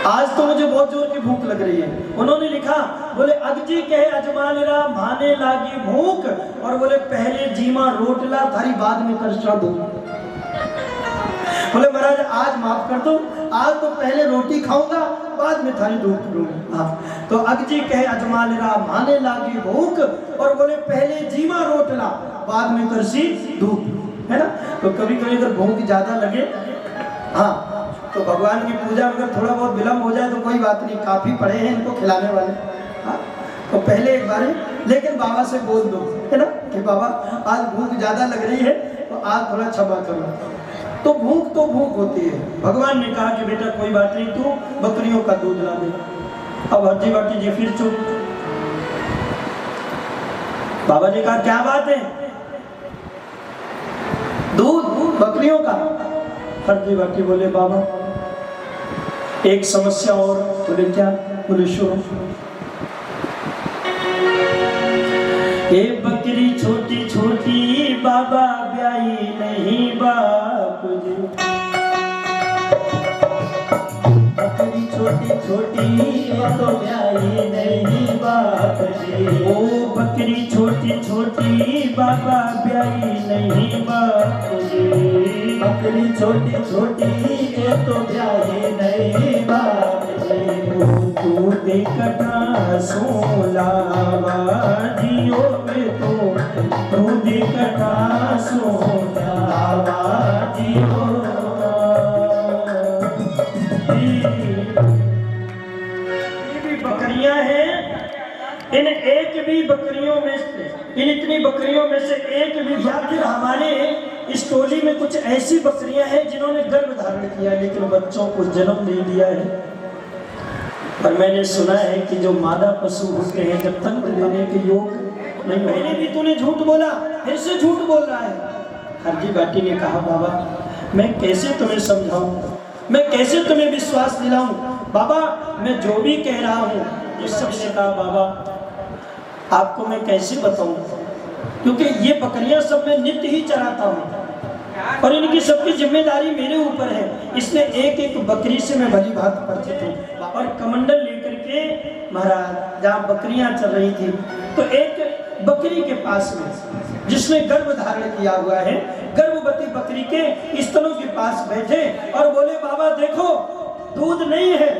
आज तो मुझे बहुत जोर की भूख लग रही है। उन्होंने लिखा, बोले अगजी कहे अजमाल रा, माने लागी भूख, और बोले पहले जीमा रोटला थारी बाद में कर दो। बोले महाराज आज माफ कर दो, आज तो पहले रोटी खाऊंगा, बाद में थाली दूध पीऊंगा। हाँ, तो अगजी कहे अजमाल रा माने लागी भूख, और बोले पहले जीवा रोटला बाद में करसी दूध, है ना। तो कभी कभी अगर भूख ज्यादा लगे, हाँ, तो भगवान की पूजा में अगर थोड़ा बहुत विलम्ब हो जाए तो कोई बात नहीं, काफी पड़े हैं इनको खिलाने वाले। हाँ, तो पहले एक बार, लेकिन बाबा से बोल दो, है ना, कि बाबा आज भूख ज्यादा लग रही है तो आज थोड़ा क्षमा करो। तो भूख होती है। भगवान ने कहा कि बेटा कोई बात नहीं, तू बकरियों का दूध ला दे। अब हरजी बाटी जी फिर चुप। बाबा ने कहा क्या बात है, दूध बकरियों का। हरजी बाटी बोले बाबा एक समस्या और। बोले क्या? बोले सुनो, ये बकरी छोटी छोटी बाबा ब्याई नहीं बापू जी, बकरी छोटी छोटी तो ब्याई नहीं बापू जी, ओ बकरी छोटी छोटी बाबा ब्याई नहीं बापू जी, बकरी छोटी छोटी तो ब्याई नहीं बापू जी, तू देखना सोलावा जियो में तो देखना सोलावा जियो। ये भी बकरियां हैं, इन एक भी बकरियों में से, इन इतनी बकरियों में से एक भी, या फिर हमारे इस टोली में कुछ ऐसी बकरियां हैं जिन्होंने गर्भ धारण किया लेकिन बच्चों को जन्म नहीं दिया है। पर मैंने सुना है कि जो मादा पशु होते हैं जब तक लेने के योग नहीं, मैंने भी तूने झूठ बोला, फिर से झूठ बोल रहा है। हरजी बाटी ने कहा बाबा मैं कैसे तुम्हें समझाऊं, मैं कैसे तुम्हें विश्वास दिलाऊं, बाबा मैं जो भी कह रहा हूँ इस सबसे कहा बाबा आपको मैं कैसे बताऊं, क्योंकि ये बकरियां सब मैं नित्य ही चराता हूँ और इनकी सबकी जिम्मेदारी मेरे ऊपर है, इसलिए एक एक बकरी से मैं भली भांति परिचित हूँ। और कमंडल लेकर के महाराज जहाँ बकरियां चल रही थी तो एक बकरी के पास में जिसने गर्भ धारण किया हुआ है, गर्भवती बकरी के स्तनों के पास बैठे और बोले बाबा देखो दूध नहीं है।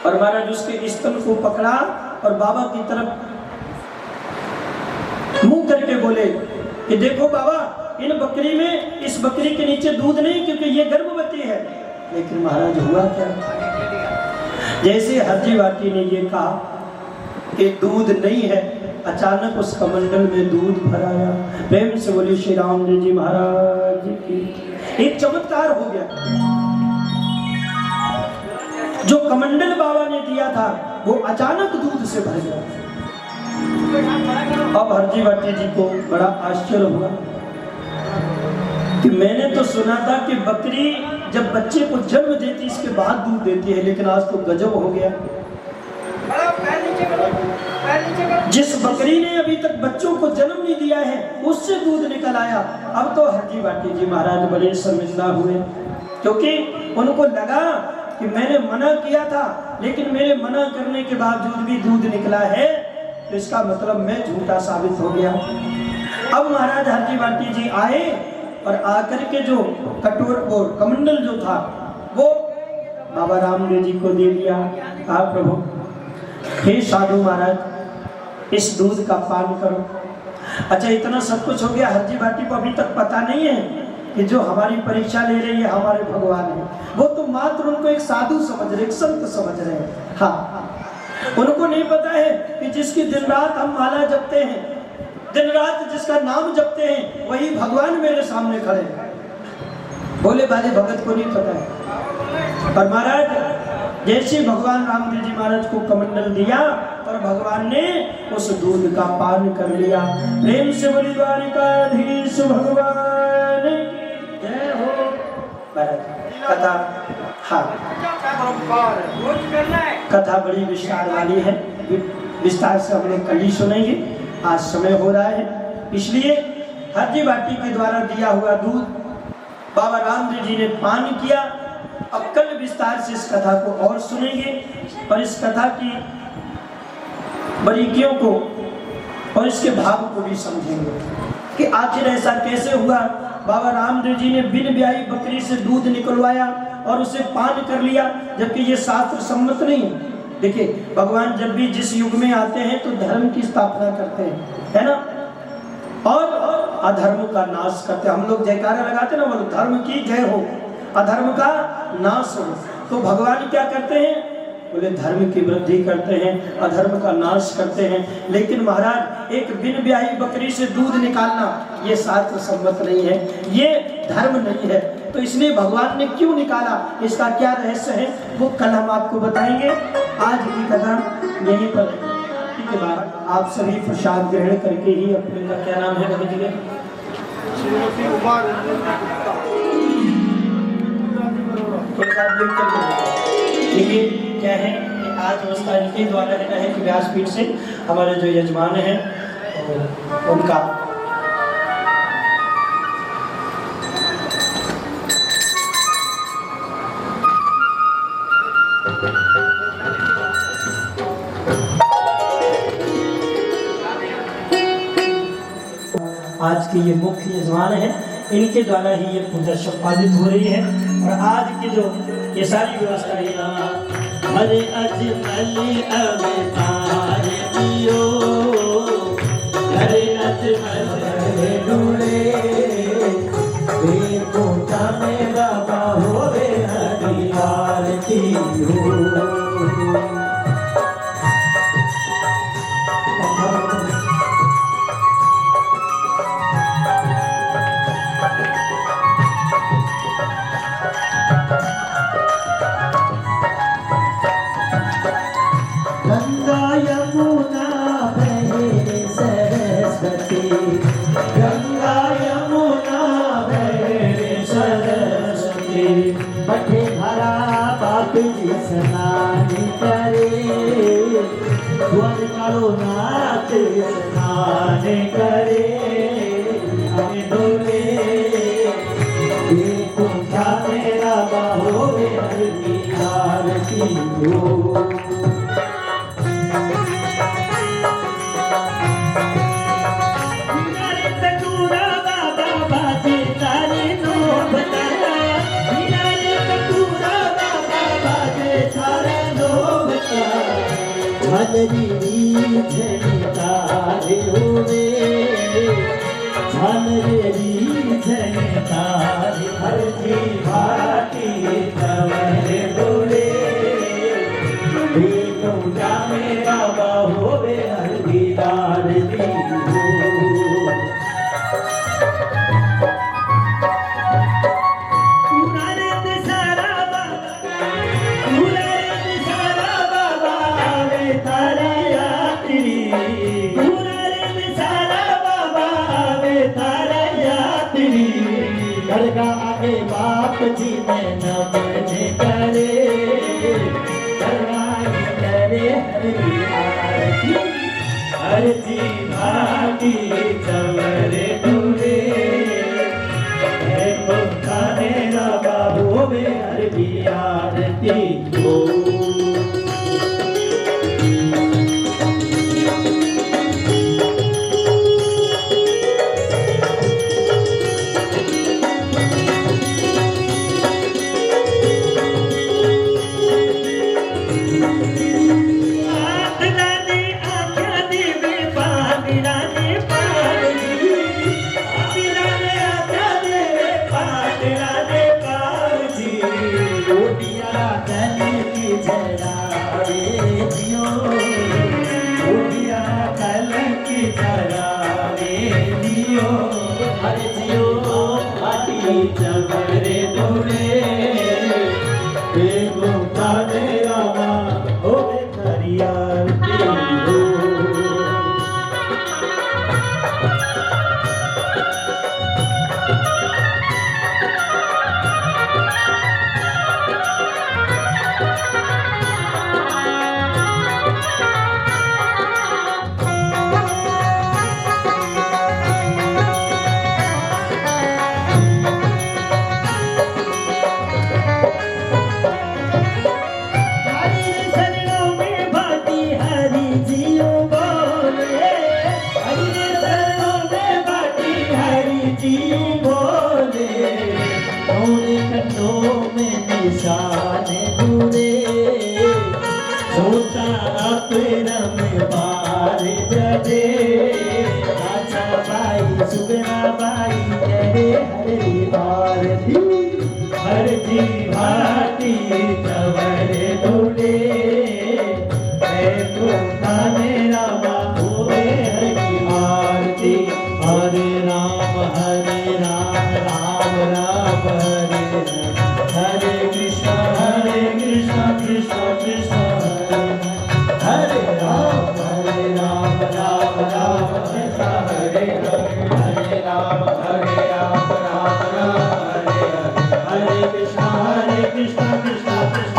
और महाराज उसके स्तन को पकड़ा और बाबा की तरफ मुंह करके बोले कि देखो बाबा इन बकरी में, इस बकरी के नीचे दूध नहीं क्योंकि ये गर्भवती है। लेकिन महाराज हुआ क्या, जैसे हरजी बाटी ने ये कहा कि दूध नहीं है, अचानक उस कमंडल में दूध भराया। प्रेम से बोली श्री रामदेव जी महाराज की। एक चमत्कार हो गया, जो कमंडल बाबा ने दिया था वो अचानक दूध से भर गया। अब हरजी बाटी जी को बड़ा आश्चर्य हुआ कि मैंने तो सुना था कि बकरी जब बच्चे को जन्म देती इसके बाद दूध देती है, लेकिन आज तो गजब हो गया। जिस बकरी ने अभी तक बच्चों को जन्म नहीं दिया है उससे दूध निकल आया। अब तो हरजी बाटी जी महाराज बड़े शर्मिंदा हुए, क्योंकि उनको लगा कि मैंने मना किया था लेकिन मेरे मना करने के बावजूद भी दूध निकला है, तो इसका मतलब मैं झूठा साबित हो गया। अब महाराज हरजी बाटी जी आए और आकर के जो कटोर और कमंडल जो था वो बाबा रामदेव जी को दे दिया। कहा प्रभु हे साधु महाराज इस दूध का पान करो। अच्छा इतना सब कुछ हो गया, हरजी बाटी को अभी तक पता नहीं है कि जो हमारी परीक्षा ले रही है हमारे भगवान है। वो तो मात्र उनको एक साधु समझ रहे, एक संत समझ रहे हैं। हाँ, उनको नहीं पता है कि जिसकी दिन रात हम माला जपते हैं, दिन रात जिसका नाम जपते हैं वही भगवान मेरे सामने खड़े हैं। भोले भाले भगत को नहीं पता है। और महाराज जैसे भगवान रामदेव जी महाराज को कमंडल दिया और भगवान ने उस दूध का पान कर लिया। प्रेम से बोली द्वारिकाधीश भगवान जय हो। कथा हाँ कथा बड़ी विस्तार वाली है, विस्तार से हम लोग कल ही सुनेंगे, आज समय हो रहा है। इसलिए हरजी बाटी के द्वारा दिया हुआ दूध बाबा रामदेव जी ने पान किया। अब कल विस्तार से इस कथा को और सुनेंगे और इस कथा की बारीकियों को और इसके भाव को भी समझेंगे कि आखिर ऐसा कैसे हुआ। बाबा रामदेव जी ने बिन ब्याई बकरी से दूध निकलवाया और उसे पान कर लिया, जबकि ये शास्त्र सम्मत नहीं है। देखिए भगवान जब भी जिस युग में आते हैं तो धर्म की स्थापना करते हैं, है ना, और अधर्म का नाश करते हैं। हम लोग जयकारा लगाते हैं ना, बोलो धर्म की जय हो, अधर्म का नाश हो। तो भगवान क्या करते हैं, बोले धर्म की वृद्धि करते हैं, अधर्म का नाश करते हैं। लेकिन महाराज एक बिन ब्याही बकरी से दूध निकालना ये शास्त्र सम्मत नहीं है, ये धर्म नहीं है। तो इसलिए भगवान ने क्यों निकाला, इसका क्या रहस्य है, वो कल हम आपको बताएंगे। आज की कथा यहीं पर है। के बाद आप सभी प्रसाद ग्रहण करके ही अपने का क्या नाम है कवि जी के, देखिए क्या है कि आज व्यवस्था इनके द्वारा रहना है कि व्यासपीठ से हमारे जो यजमान हैं उनका आज के ये मुख्य यजमान है, इनके द्वारा ही ये पूजा संपादित हो रही है। और आज की जो ये सारी व्यवस्था है, हरे अजमल अवतार दियो, हरे अजमल डूले, पूजा में बाबा होवे हरि आरती हो। गंगा यमुना बहे सरस्वती, गंगा यमुना बहे सरस्वती, बटे भरा बाप जी स्नान करे, वर करो नाथ स्नान करे, हमें डोले देखो क्या मेरा बाहो हरि आरती हो। झलरी झनकारी होवे, झलरी झनकारी, हर जी भाटी तवरे डोले, पूजा मेरा होवे हरि आरती हो। आगे बाप जी ने नमन करे, करे हरि आरती, हर जी भाटी चवरे डूले, पुकारे बाबू में हरि आरती हो। चवरे डोले, हरि आरती हो। रे राजा बाई सुगना बाई तेरे हरि भारती हरती भाती तवरे डोले तो ताने रामा होए हरि भारती हरे राम राम राम हरे कृष्ण कृष्ण कृष्ण हरे राम राम राम कृष्ण हरे राम राम राम हरे कृष्ण कृष्ण कृष्ण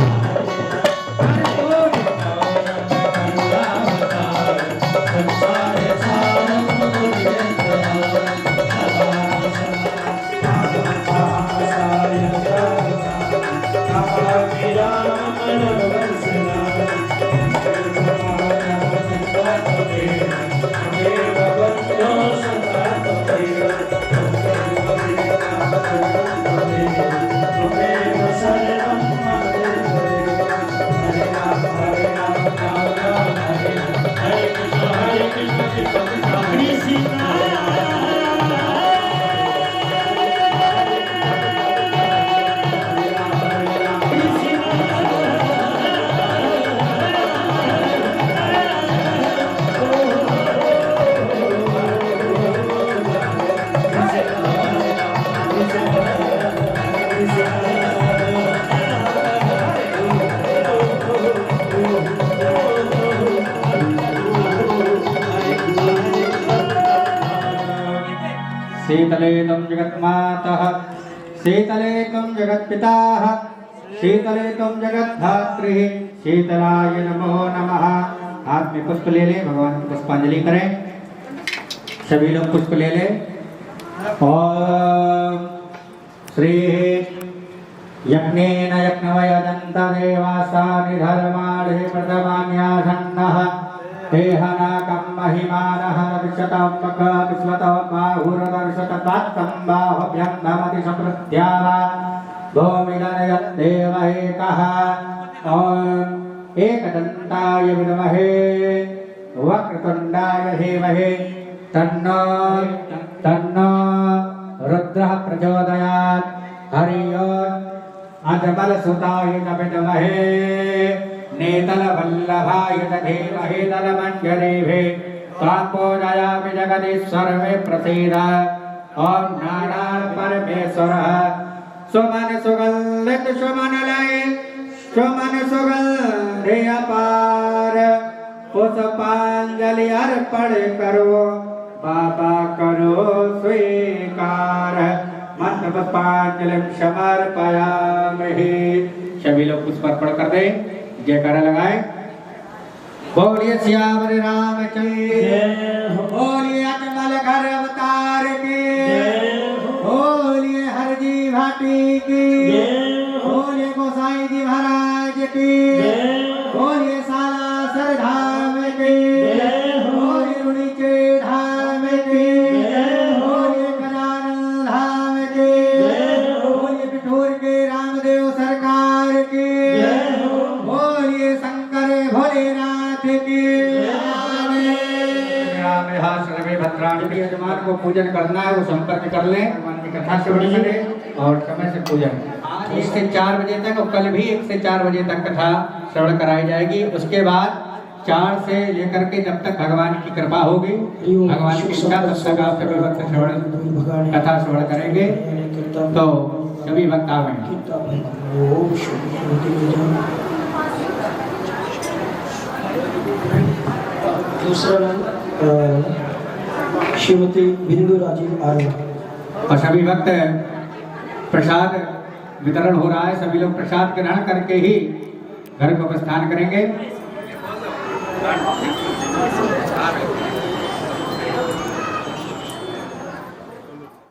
शीतले त्वं जगन्मातः शीतले त्वं जगत्पिताः शीतले त्वं जगद्धात्रीः शीतलाय नमो नमः। हाथ में पुष्प ले लें, भगवान को पुष्पांजलि करें। सभी लोग पुष्प ले लें। ओम श्री यज्ञेन यज्ञवयजन्त देवासा निधर्माणे प्रथमान्यासन्नः देहनाकं महिमानः विश्वतं मखा विश्वतं बाहुरदर्शतपात्तं बाहुभ्यं धमति सप्रत्यावा भूमिदनयद्देव एकः। ॐ एकदन्ताय विद्महे वक्रतुण्डाय धीमहि तन्नो रुद्रः प्रचोदयात्। हरि ओम् अजबलसुताय विद्महे नेतलवल्लभाय धीमहि तलमञ्जरीभे त्वाम्बोजयामि जगदीश्वरमे प्रसीद। ॐ नारायण परमेश्वरः सुमन सुगन्धित सुमनलय सुमन सुगन्धि अपार पुष्पांजलि अर्पण करो बाबा करो स्वीकार। मंत्र पुष्पांजलि समर्पयामि। सभी लोग पुष्प अर्पण कर दें, जयकारा लगाए। बोलिए सियावर रामचंद्र, बोलिए अजमल घर अवतार की, बोलिए हरजी भाटी की, बोलिए गोसाई जी महाराज की, बोलिए सालासर धाम की, बोलिए रुणीचे धाम की, बोलिए गजानन धाम की, बोलिए पिठोर के रामदेव सरकार की, बोलिए शंकर भोलेनाथ की। भद्राणी यजमान को पूजन करना है, वो संपर्क कर लें, भगवान की कथा श्रवण करें और समय से पूजन। 1 से 4 बजे तक और कल भी 1 से 4 बजे तक कथा श्रवण कराई जाएगी। उसके बाद 4 से लेकर के जब तक भगवान की कृपा होगी, भगवान की इच्छा, तब तक आप सभी भक्त श्रवण कथा श्रवण करेंगे। तो सभी भक्त आवेंगे। दूसरा श्रीमती बिंदु राजीव आर्य। और सभी भक्त प्रसाद वितरण हो रहा है, सभी लोग प्रसाद ग्रहण करके ही घर को प्रस्थान करेंगे।